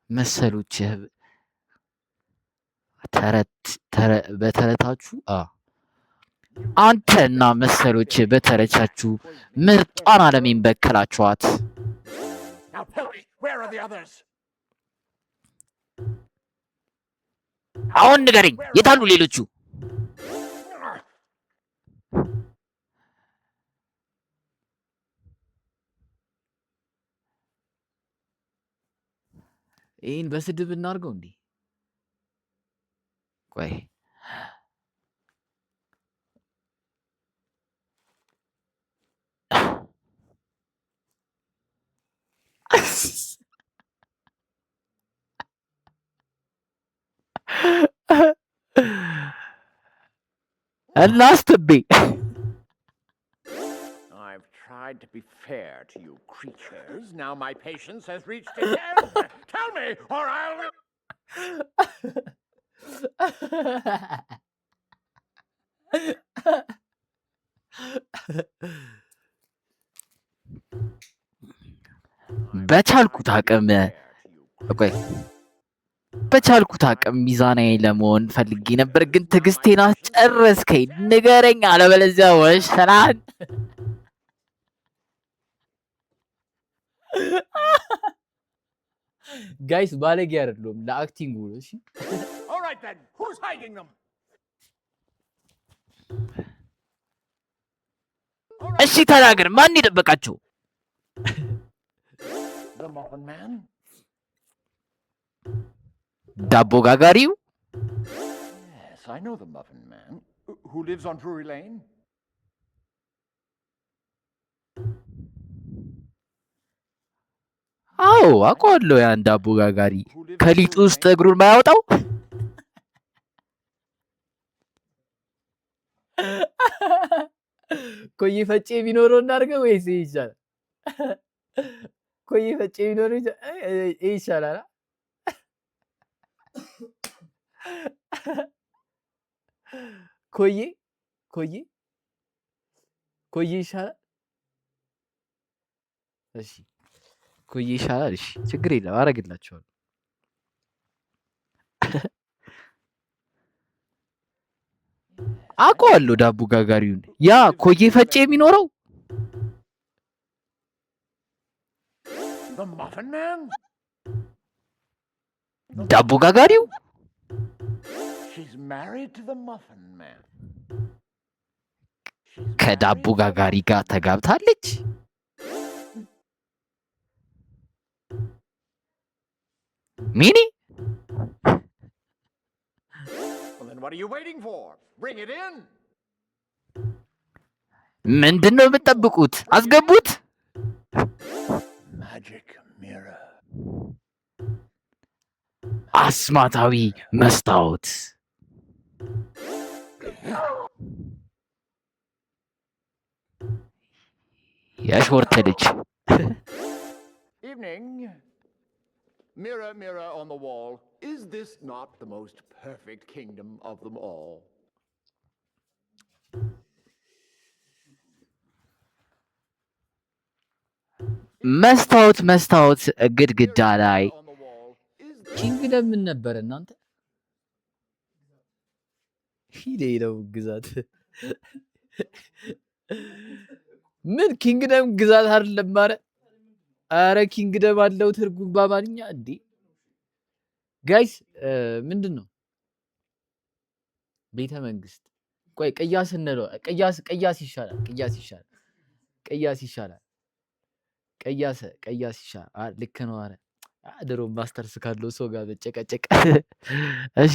[SPEAKER 1] መሰሎችህ በተረታችሁ አንተና መሰሎችህ በተረቻችሁ ምርጧን ዓለሜን በከላችኋት።
[SPEAKER 7] Now tell me, where are the others?
[SPEAKER 1] አሁን ንገረኝ፣ የታሉ ሌሎቹ?
[SPEAKER 6] ይህን በስድብ እናድርገው እንዴ?
[SPEAKER 1] ቆይ እናስትቤ
[SPEAKER 7] I've tried to be fair to you creatures. Now my patience has reached its end. Tell me, or I'll...
[SPEAKER 1] በቻልኩት አቅም ቆይ በቻልኩት አቅም ሚዛናዊ ለመሆን ፈልጌ ነበር፣ ግን ትዕግስቴን አስጨረስከኝ። ንገረኝ፣ አለበለዚያ ወሸናን
[SPEAKER 6] ጋይስ ባለጌ አይደለም ለአክቲንግ ነው። እሺ
[SPEAKER 7] All right then, who's hiding them?
[SPEAKER 1] እሺ ተናገር፣ ማን ይደበቃቸው?
[SPEAKER 7] The Muffin Man?
[SPEAKER 1] ዳቦ ጋጋሪው?
[SPEAKER 7] Yes, I know the Muffin Man. Who lives on Drury Lane?
[SPEAKER 1] አዎ አውቀዋለሁ። ያን ዳቦ ጋጋሪ ከሊጡ ውስጥ እግሩን ማያወጣው?
[SPEAKER 6] ኮይ ፈጬ ቢኖረው እናድርገው ወይስ ይሻላል? ኮይ ፈጬ ቢኖረው ይሻላል። ኮይ ኮይ ኮይ ይሻላል። እሺ ኮይ ይሻላል። እሺ ችግር የለም አደርግላችኋለሁ።
[SPEAKER 1] አውቀዋለሁ ዳቦ ጋጋሪውን፣ ያ ኮዬ ፈጬ የሚኖረው
[SPEAKER 7] The Muffin Man?
[SPEAKER 1] ዳቦ ጋጋሪው?
[SPEAKER 7] She's married to the Muffin Man.
[SPEAKER 1] ከዳቦ ጋጋሪ ጋር ተጋብታለች? ሚኒ
[SPEAKER 7] Well, then what are you waiting for? Bring it in.
[SPEAKER 1] ምንድን ነው የምትጠብቁት? አስገቡት።
[SPEAKER 7] Magic mirror.
[SPEAKER 1] አስማታዊ መስታወት። የሾርት ልጅ
[SPEAKER 7] Evening. Mirror, mirror on the wall, is this not the most perfect kingdom of them all?
[SPEAKER 1] መስታወት መስታወት ግድግዳ ላይ
[SPEAKER 7] On the wall, is
[SPEAKER 6] ኪንግደም ምን ነበር እናንተ? ሌላው ግዛት ምን ኪንግደም ግዛት አይደለም ማረ። አረ ኪንግደም አለው ትርጉም በአማርኛ እንዴ ጋይስ። ምንድን ነው ቤተ መንግስት? ቆይ ቅያስ እንለው። ቅያስ ይሻላል። ቅያስ ይሻላል። ቅያስ ይሻላል። ቅያስ ይሻላል። ልክ ነው። አረ ድሮ ማስተርስ ካለው ሰው ጋር በጨቀጨቀ። እሺ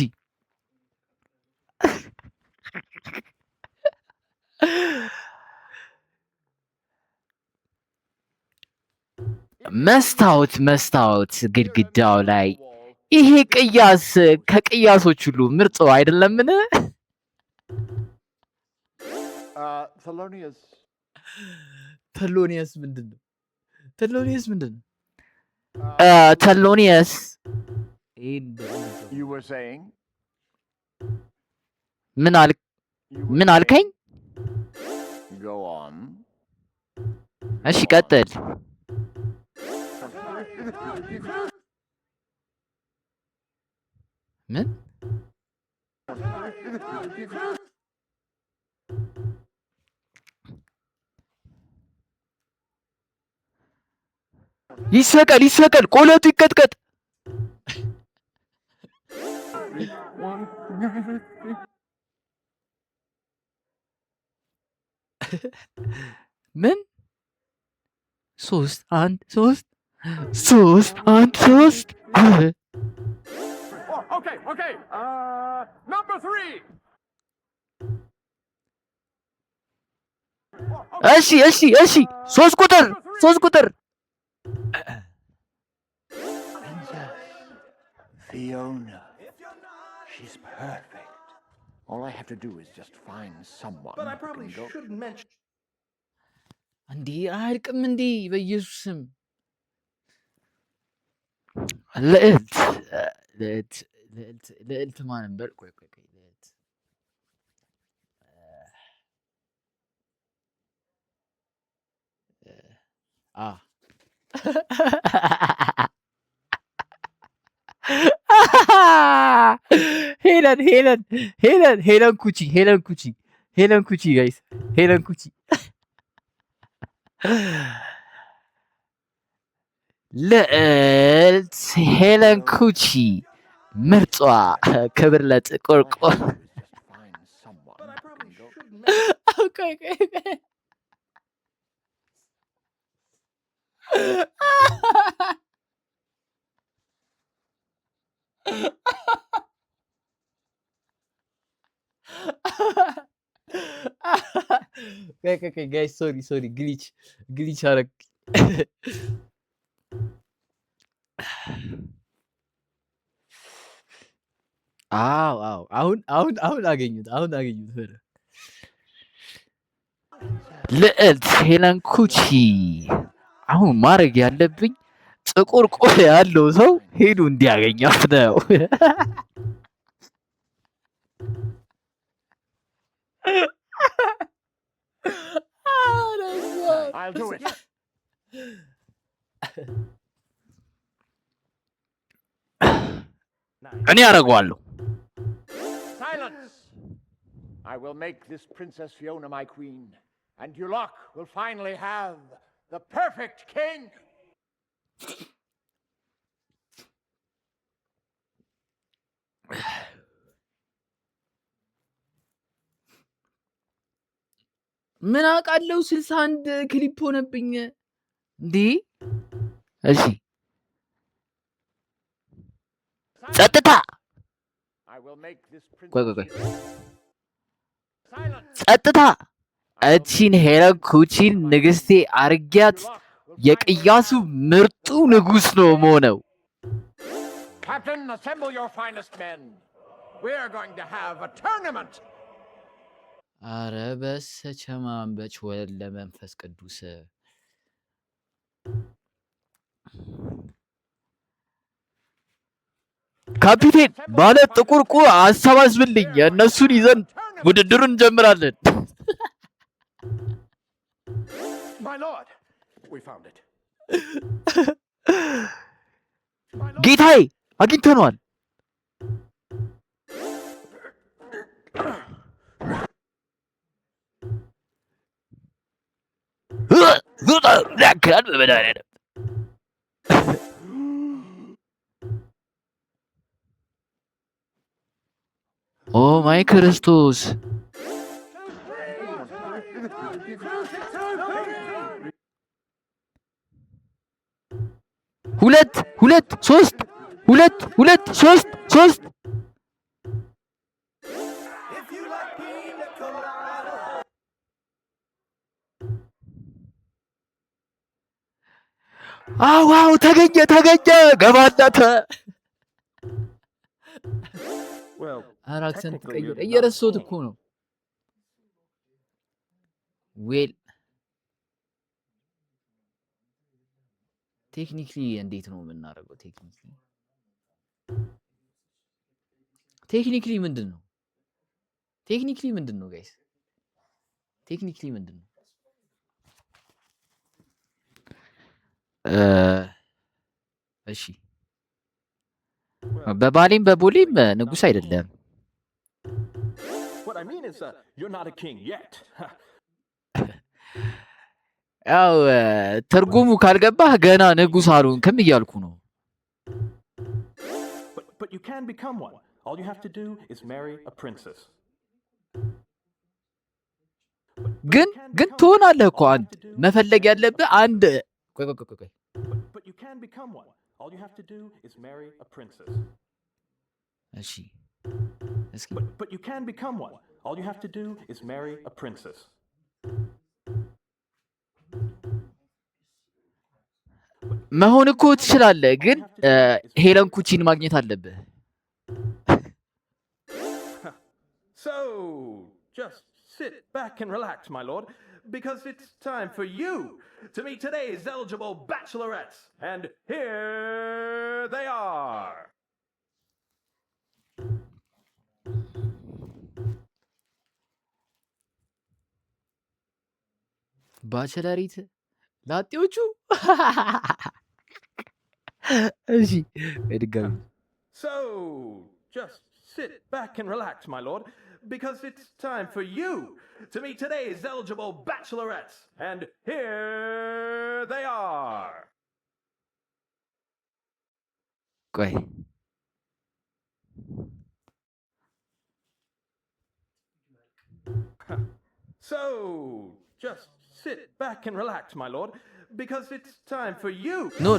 [SPEAKER 1] መስታወት ግድግዳው ላይ ይሄ ቅያስ ከቅያሶች ሁሉ ምርጥ አይደለምን?
[SPEAKER 7] Thelonious.
[SPEAKER 6] ተሎኒየስ ምንድን ነው? ተሎኒየስ ምንድን ነው?
[SPEAKER 1] ተሎኒየስ
[SPEAKER 7] You were saying?
[SPEAKER 1] ምን አልከኝ?
[SPEAKER 7] Go on.
[SPEAKER 1] እሺ ቀጥል። ምን ይሰቀል ቆለቱ ይቀጥቀጥ። ምን 3 1 3 3 1 3
[SPEAKER 7] Okay. Number 3.
[SPEAKER 1] እሺ 3 ቁጥር
[SPEAKER 7] Fiona. She's perfect. All I have to do is just find someone.
[SPEAKER 8] But I probably shouldn't mention.
[SPEAKER 6] እንዴ አያልቅም እንዴ በኢየሱስ ስም። ልዕልት ማን ነበር? ቆይ ልዕልት ሄለን ኩቺ ጋይስ ሄለን ኩቺ ልዕልት ሄለን ኩቺ ምርጧ ክብር ለጥቁር
[SPEAKER 7] Just find someone.
[SPEAKER 8] But I probably
[SPEAKER 7] who can
[SPEAKER 8] shouldn't mention.
[SPEAKER 6] Okay. Okay, guys, sorry, glitch አረግ አዎ አሁን አገኙት
[SPEAKER 1] ልዕልት ሄለን ኩቺ። አሁን ማድረግ ያለብኝ ጥቁር ቆዳ ያለው ሰው ሄዱ እንዲያገኛት ነው።
[SPEAKER 7] I'll do it.
[SPEAKER 1] እኔ አደርገዋለሁ።
[SPEAKER 7] Silence! I will make this Princess Fiona my queen, and Yulok will finally have the perfect king.
[SPEAKER 6] ምን አውቃለሁ 61 ክሊፕ ሆነብኝ እንዴ።
[SPEAKER 1] እሺ ጸጥታ።
[SPEAKER 7] I will make this
[SPEAKER 1] ቆይ
[SPEAKER 7] princess. Silence!
[SPEAKER 1] ጸጥታ። እቺን ሄለን ኩቺን ንግስቴ አርጊያት
[SPEAKER 7] Yulok will
[SPEAKER 1] የቅያሱ
[SPEAKER 7] finally have-
[SPEAKER 1] ምርጡ ንጉስ ነው መሆነው።
[SPEAKER 7] Captain, assemble your finest men. We are going to have a tournament.
[SPEAKER 6] አረ በሰቸማን በችወል ለመንፈስ ቅዱስ
[SPEAKER 1] ካፒቴን ባለ ጥቁር አሰባስብልኝ፣ እነሱን ይዘን ውድድሩን እንጀምራለን።
[SPEAKER 7] My lord, we found it.
[SPEAKER 1] ጌታዬ አግኝተነዋል። ኦ ማይ ክርስቶስ! ሁለት ሶስት
[SPEAKER 6] ዋው ተገኘ ገባላተ
[SPEAKER 8] Well,
[SPEAKER 6] ኧረ አክሰንት
[SPEAKER 8] technically,
[SPEAKER 6] ቀይር
[SPEAKER 8] you're not
[SPEAKER 6] እየረሳሁት
[SPEAKER 8] king.
[SPEAKER 6] እኮ ነው ዌል ቴክኒክሊ እንዴት ነው የምናደርገው ቴክኒክሊ ምንድነው ጋይስ ቴክኒክሊ ምንድነው እሺ በባሌም በቦሌም ንጉስ አይደለም
[SPEAKER 8] What I mean is, you're not a king yet.
[SPEAKER 6] ያው ትርጉሙ ካልገባህ ገና ንጉስ አልሆንክም እያልኩ ነው
[SPEAKER 8] But you can become one. All you have to do is marry a princess.
[SPEAKER 6] ግን ትሆናለህ እኮ አንድ መፈለግ ያለብህ አንድ ቆይ
[SPEAKER 8] But you can become one. All you have to do is marry a princess.
[SPEAKER 6] እሺ እስኪ
[SPEAKER 8] But you can become one. All you have to do is marry a princess.
[SPEAKER 6] መሆን እኮ ትችላለህ ግን ሄለን ኩቺን ማግኘት አለብህ
[SPEAKER 8] So, just sit back and relax, my lord, because it's time for you to meet today's eligible bachelorettes. And here they are.
[SPEAKER 6] ባቸለሪት ላጤዎቹ እሺ በድጋሚ
[SPEAKER 8] So, just sit back and relax, my lord, because it's time for you to meet today's eligible bachelorettes. And here they are.
[SPEAKER 6] ቆይ
[SPEAKER 8] So, just sit back and relax, my lord, because it's time for you.
[SPEAKER 6] ኖ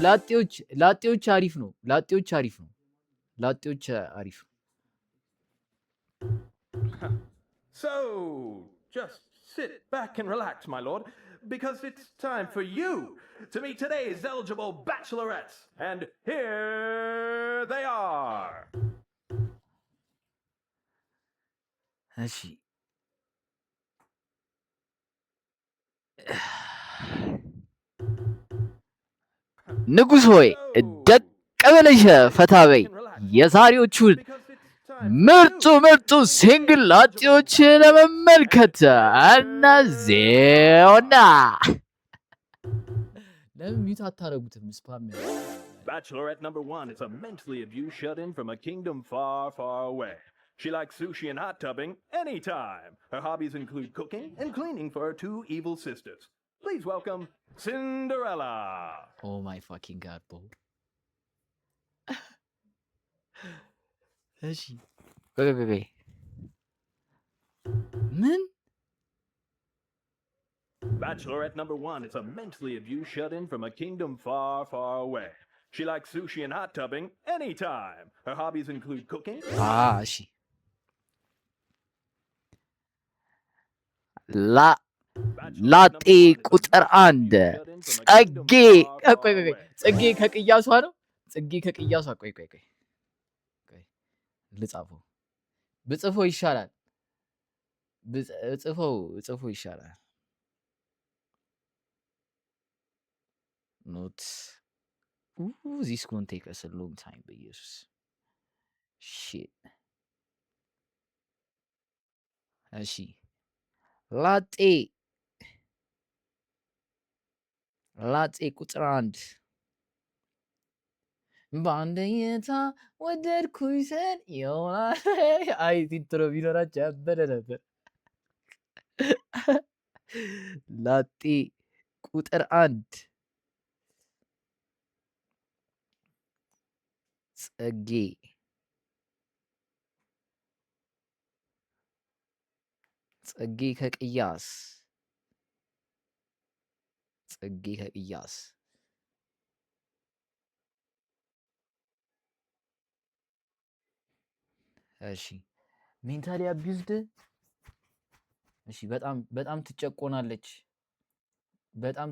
[SPEAKER 6] ላጤዎች አሪፍ ነው ላጤዎች አሪፍ
[SPEAKER 8] So, just sit back and relax, my lord, because it's time for you to meet today's eligible bachelorettes. And here they are.
[SPEAKER 6] እሺ ንጉስ ሆይ ደቅ ብለሽ ፈታ በይ የዛሬዎቹን ምርጡ ሲንግል ላጤዎችን ለመመልከት እነዚህና ለምን ሚውት አታረጉትም ስፓም
[SPEAKER 8] Bachelorette number 1 is a mentally abused shut-in from a kingdom far, far away. She likes sushi and hot tubbing anytime. Her hobbies include cooking and cleaning for her 2 evil sisters. Please welcome Cinderella.
[SPEAKER 6] ኦ ማይ ፋኪንግ ጋድ ቦ እሺ ቆይ ምን
[SPEAKER 8] Bachelorette number 1 is a mentally abused shut-in from a kingdom far, far away. She likes sushi and hot tubbing anytime. Her hobbies include cooking.
[SPEAKER 6] እሺ ላጤ ቁጥር 1 ጸጌ ጸጌ ከቅያሷ ነው ጸጌ ከቅያሷ ቆይ ልጻፈው ብጽፈው ይሻላል ብጽፈው ይሻላል ኖት this gonna take us a long time በኢየሱስ shit እሺ ላጤ ቁጥር 1 በአንደኝታ ወደድኩኝ ስል ይሆናል አይ ኢንትሮ ቢኖራቸው ያበደ ነበር ላጤ ቁጥር 1 ጸጌ ከቅያስ እሺ ሜንታሊ አቢዩዝድ እሺ በጣም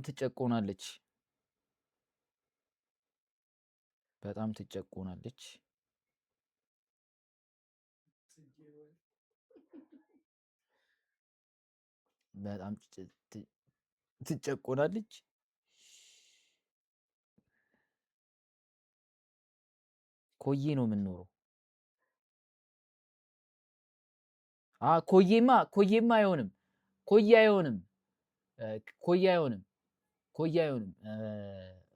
[SPEAKER 6] ትጨቆናለች በጣም ትጨቆናለች። በጣም ትጨቆናለች። ኮዬ ነው የምንኖረው። ኮዬማ አይሆንም። ኮዬ አይሆንም።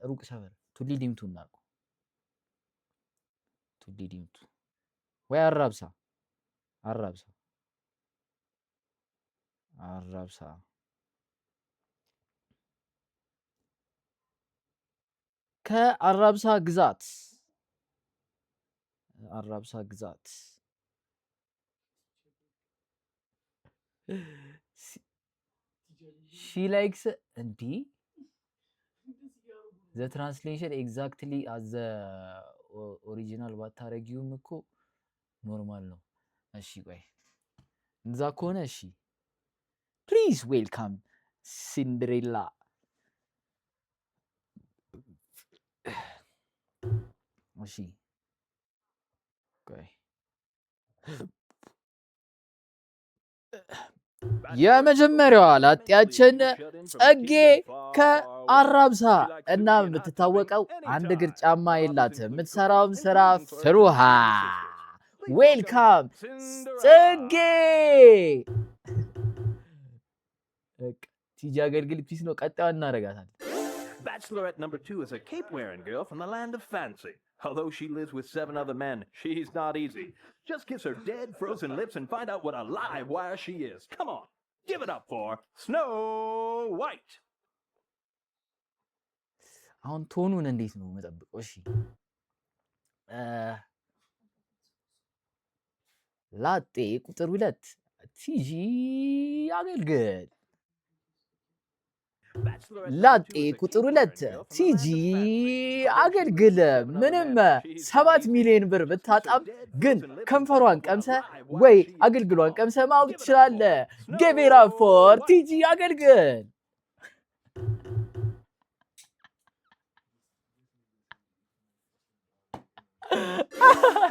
[SPEAKER 6] ሩቅ ሰፈር ቱሊ ዲምቱ እናድርገው። ቱሊ ዲምቱ ወይ አራብሳ ከአራብሳ ግዛት she likes እንዲህ the translation exactly as the original ባታረጊውም እኮ ኖርማል ነው። እሺ ቆይ እንደዛ ከሆነ እሺ please welcome Cinderella እሺ ቆይ የመጀመሪያዋ ላጤያችን ጸጌ ከአራብሳ እና የምትታወቀው አንድ እግር ጫማ የላትም። የምትሰራውም ስራ ፍሩሃ። ዌልካም ጸጌ። ቲጂ አገልግል ፒስ ነው። ቀጣዩ እናደርጋታለን።
[SPEAKER 8] Bachelorette number 2 is a cape-wearing girl from the land of fancy. Although she lives with 7 other men, she's not easy. Just kiss her dead, frozen lips and find out what a live wire she is. Come on, give it up for Snow White.
[SPEAKER 6] አሁን ቶኑን እንዴት ነው መጠብቀው? እሺ ላጤ ቁጥር 2 ቲጂ አገልግል። ላጤ ቁጥር 2 ቲጂ አገልግል። ምንም 7 ሚሊዮን ብር ብታጣም ግን ከንፈሯን ቀምሰ ወይ አገልግሏን ቀምሰ ማወቅ ትችላለህ። ገቤራ ፎር ቲጂ አገልግል።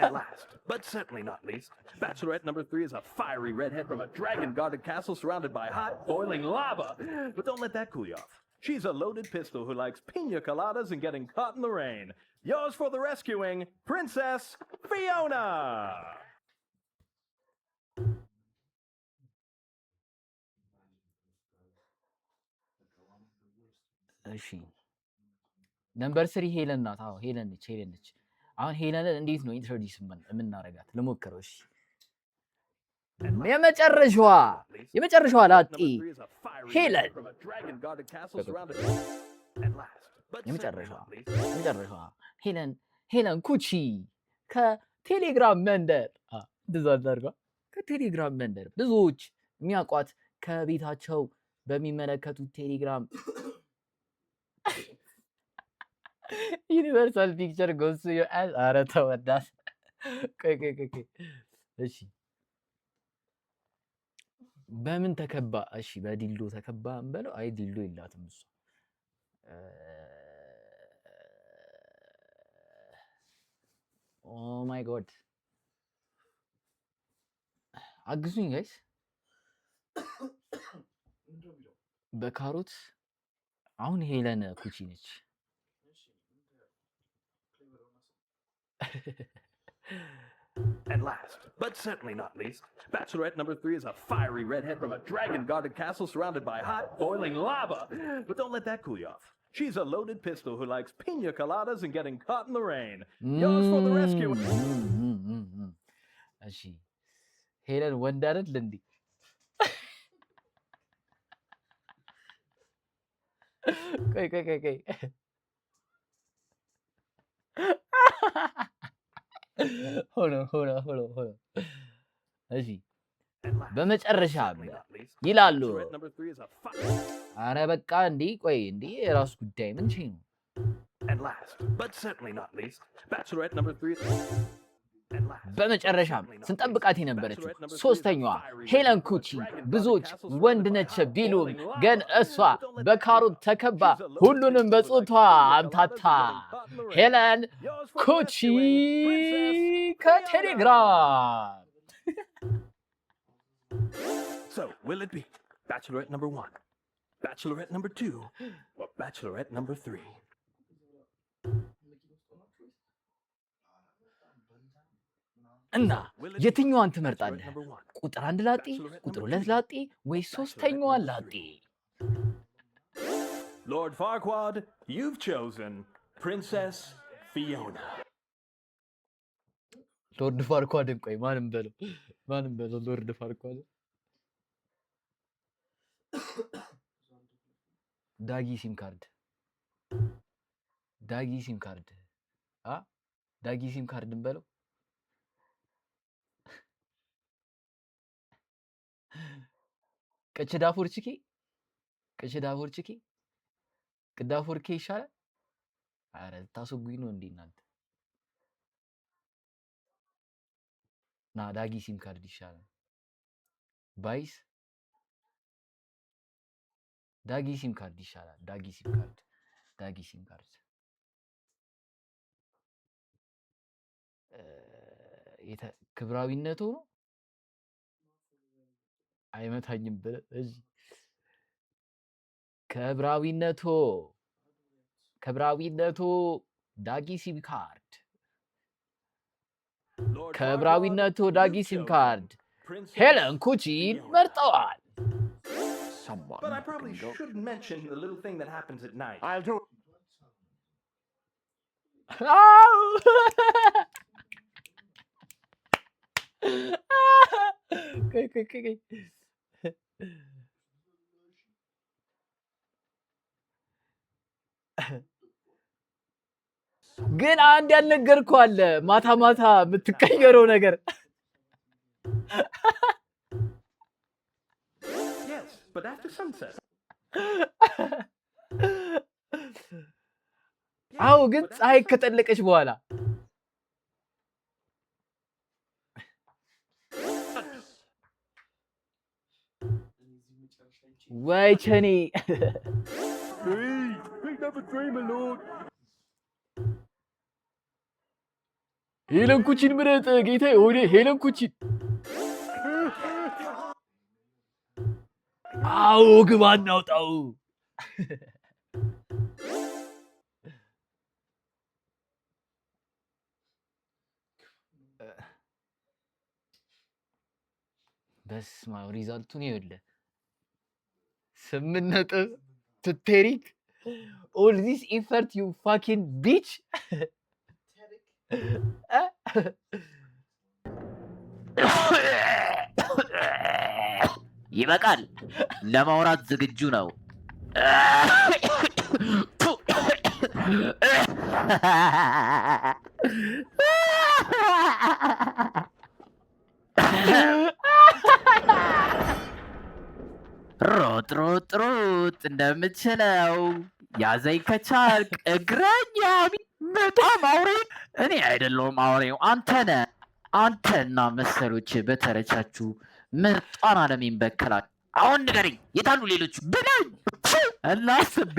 [SPEAKER 8] At last, but certainly not least, Bachelorette number 3 is a fiery redhead from a dragon-guarded castle surrounded by hot, boiling lava. But don't let that cool you off. She's a loaded pistol who likes pina coladas and getting caught in the rain. Yours for the rescuing, Princess Fiona!
[SPEAKER 6] እሺ ነምበር 3 ሄለን ናት። አዎ ሄለን ነች። አሁን ሄለንን እንዴት ነው ኢንትሮዲዩስ የምናረጋት? ልሞክረው። እሺ የመጨረሻዋ ላጤ ሄለን። የመጨረሻዋ ሄለን ኩቺ ከቴሌግራም መንደር እንደዛ አድርጋ ከቴሌግራም መንደር ብዙዎች የሚያውቋት ከቤታቸው በሚመለከቱት ቴሌግራም ዩኒቨርሳል ፒክቸር ጎስ ዩአስ ኧረ ተወዳስ። ቆይ እሺ በምን ተከባ? እሺ በዲልዶ ተከባ እንበለው። አይ ዲልዶ የላትም እሷ። ኦ ማይ ጎድ አግዙኝ ጋይስ። በካሮት አሁን ሄለን ኩቺ ነች።
[SPEAKER 8] At last, but certainly not least, Bachelorette number 3 is a fiery redhead from a dragon-guarded castle surrounded by hot, boiling lava. But don't let that cool you off. She's a loaded pistol who likes pina coladas and getting caught in the rain. Yours for the rescue.
[SPEAKER 6] እሺ ሄለን ወንድ አይደል እንዴ? ቆይ ሆኖ እሺ በመጨረሻ ይላሉ። አረ በቃ እንዴ ቆይ እንዴ የራሱ ጉዳይ ምን ነው?
[SPEAKER 8] At last, but certainly not least, Bachelorette number 3
[SPEAKER 6] በመጨረሻም ስንጠብቃት የነበረችው ሶስተኛዋ ሄለን ኩቺ ብዙዎች ወንድ ነች ቢሉም ግን እሷ በካሮት ተከባ ሁሉንም በጾቷ አምታታ ሄለን ኩቺ ከቴሌግራም
[SPEAKER 8] So, will it be Bachelorette number 1, Bachelorette number 2, or Bachelorette number 3?
[SPEAKER 6] እና የትኛዋን ትመርጣለህ? ቁጥር 1 ላጤ፣ ቁጥር 2 ላጤ ወይ ሶስተኛዋን ላጤ?
[SPEAKER 8] Lord Farquaad, you've chosen Princess Fiona.
[SPEAKER 6] ሎርድ ፋርኳድን ቆይ ማንም በለው ሎርድ ፋርኳድ ዳጊ ሲም ካርድ ዳጊ ሲም ካርድን በለው ቅዳፎር ኬ ይሻላል። አረ ታስጉኝ ነው እንዴ እናንተ? ና ዳጊ ሲም ካርድ ይሻላል። ባይስ ዳጊ ሲም ካርድ ይሻላል። ዳጊ ሲም ካርድ ክብራዊነቱ ነው አይመታኝም ብለህ እዚህ ክብራዊነቱ ዳጊ ሲም ካርድ ዳጊ ሲም ካርድ ሄለን ኩቺን መርጠዋል።
[SPEAKER 8] But I probably should mention the little thing that happens at night.
[SPEAKER 7] I'll do it.
[SPEAKER 6] Okay. ግን አንድ ያልነገርኩህ አለ ማታ የምትቀየረው ነገር
[SPEAKER 8] Yes, but after sunset.
[SPEAKER 6] አዎ ግን ፀሐይ ከጠለቀች በኋላ ወይ ቸኔ ሄለን ኩቺን ምረጥ ጌታዬ ሆዴ ሄለን ኩቺን አዎ ግባ እናውጣው በስመ አብ ሪዛልቱን ይኸውልህ 8 ነጥብ ትቴሪክ all this effort you fucking bitch
[SPEAKER 1] ይበቃል ለማውራት ዝግጁ ነው ሮጥ እንደምትችለው ያዘኝ ከቻልክ እግረኛ በጣም አውሬ እኔ አይደለሁም አውሬው አንተ ነህ አንተና መሰሎች በተረቻችሁ ምርጧን ዓለም ይንበከላል አሁን ንገረኝ የታሉ ሌሎች ብለኝ አላስቤ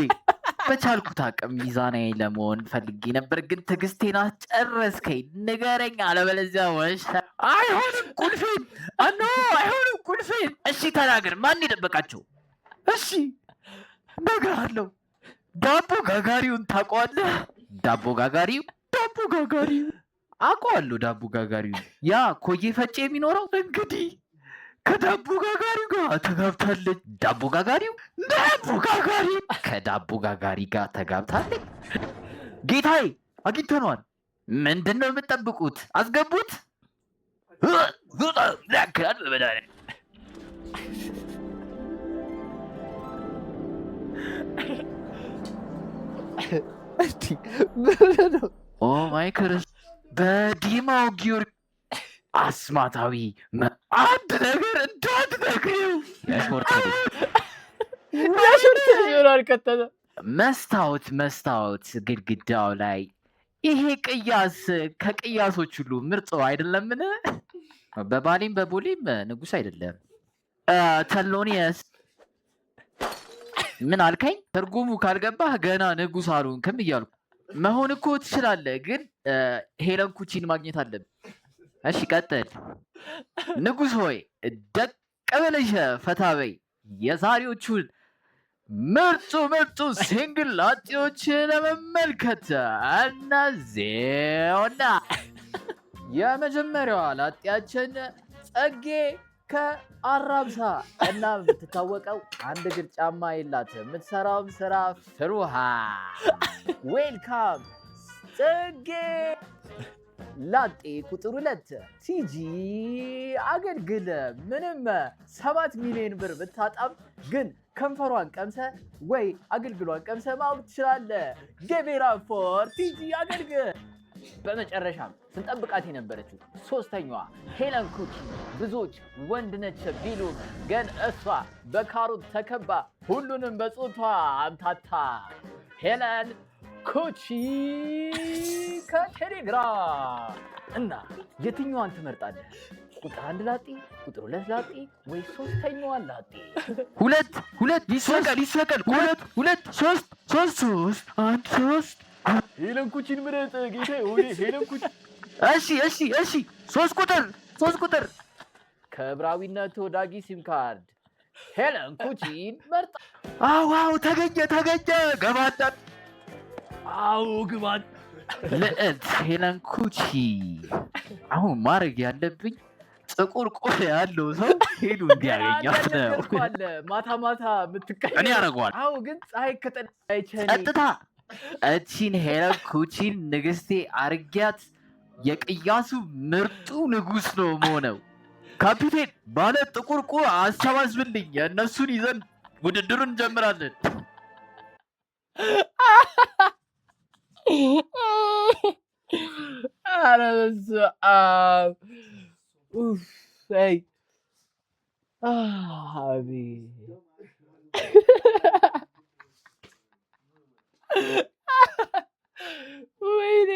[SPEAKER 1] በቻልኩት አቅም ሚዛናዊ ለመሆን ፈልጌ ነበር ግን ትዕግስቴን አስጨረስከኝ ንገረኝ አለበለዚያ ወሽ አይሆንም ቁልፌን አይሆንም ቁልፌን እሺ ተናገር ማን የደበቃቸው እሺ እነግርሃለሁ ዳቦ ጋጋሪውን ታውቀዋለህ ዳቦ ጋጋሪው አውቀዋለሁ ዳቦ ጋጋሪውን ያ ኮዬ ፈጬ የሚኖረው እንግዲህ ከዳቦ ጋጋሪው ጋር ተጋብታለች ዳቦ ጋጋሪው ከዳቦ ጋጋሪ ጋር ተጋብታለች ጌታዬ አግኝተነዋል ምንድነው የምትጠብቁት አስገቡት ኦ ማይ ክርስ በዲማው ጊዮርጊስ አስማታዊ አንድ ነገር እንዳትነግሪው
[SPEAKER 6] ያሾርት ይሆናል ከተተ
[SPEAKER 1] መስታወት ግድግዳው ላይ ይሄ ቅያስ ከቅያሶች ሁሉ ምርጥ አይደለምን? በባሌም በቦሌም ንጉስ አይደለም። ተሎኒየስ ምን አልከኝ? ትርጉሙ ካልገባህ ገና ንጉስ አልሆንክም እያልኩ። መሆን እኮ ትችላለህ፣ ግን ሄለን ኩቺን ማግኘት አለብን። እሺ ቀጥል። ንጉስ ሆይ ደቅ ብለሽ ፈታ በይ። የዛሬዎቹን ምርጡ ሲንግል ላጤዎች ለመመልከት እነዚህና የመጀመሪያዋ ላጤያችን ጸጌ ከአራብሳ እና የምትታወቀው አንድ እግር ጫማ የላትም። የምትሰራውም ስራ ፍሩሃ። ዌልካም ጸጌ። ላጤ ቁጥር 2 ቲጂ አገልግል። ምንም 7 ሚሊዮን ብር ብታጣም ግን ከንፈሯን ቀምሰ ወይ አገልግሏን ቀምሰ ማወቅ ትችላለህ። ጌቤራ ፎር ቲጂ አገልግል። በመጨረሻም ስንጠብቃት የነበረችው ሶስተኛዋ ሄለን ኩቺ። ብዙዎች ወንድ ነች ቢሉም ግን እሷ በካሮት ተከባ ሁሉንም በጾቷ አምታታ ሄለን ኩቺ ከቴሌግራም። እና የትኛዋን ትመርጣለህ? ቁጥር 1 ላጤ፣ ቁጥር 2 ላጤ ወይ ሶስተኛዋን ላጤ? ሁለት ይሰቀል 3
[SPEAKER 6] ሄለን ኩቺን ምረጥ ጌታ። ወይ ሄለን ኩቺ።
[SPEAKER 1] እሺ 3 ቁጥር
[SPEAKER 6] ከብራዊነት ተወዳጊ ሲም ካርድ ሄለን ኩቺን መርጣ።
[SPEAKER 1] አው ተገኘ ገባታ።
[SPEAKER 6] አው ግባት።
[SPEAKER 1] ልዕልት ሄለን ኩቺ። አሁን ማድረግ ያለብኝ ጥቁር ቆዳ ያለው ሰው ሄዱ እንዲያገኛት ነው።
[SPEAKER 6] ማታ የምትቀኝ
[SPEAKER 1] እኔ ያደርገዋል።
[SPEAKER 6] አው ግን ፀሐይ ከጠናይቸኔ
[SPEAKER 1] ቀጥታ እቺን ሄለን ኩቺን ንግስቴ አርጊያት። የቅያሱ ምርጡ ንጉስ ነው መሆነው። ካፒቴን ባለ ጥቁር ቁ አሰባስብልኝ። እነሱን ይዘን ውድድሩን እንጀምራለን።
[SPEAKER 6] ኧረ በስመ አብ። አቤት ወይኔ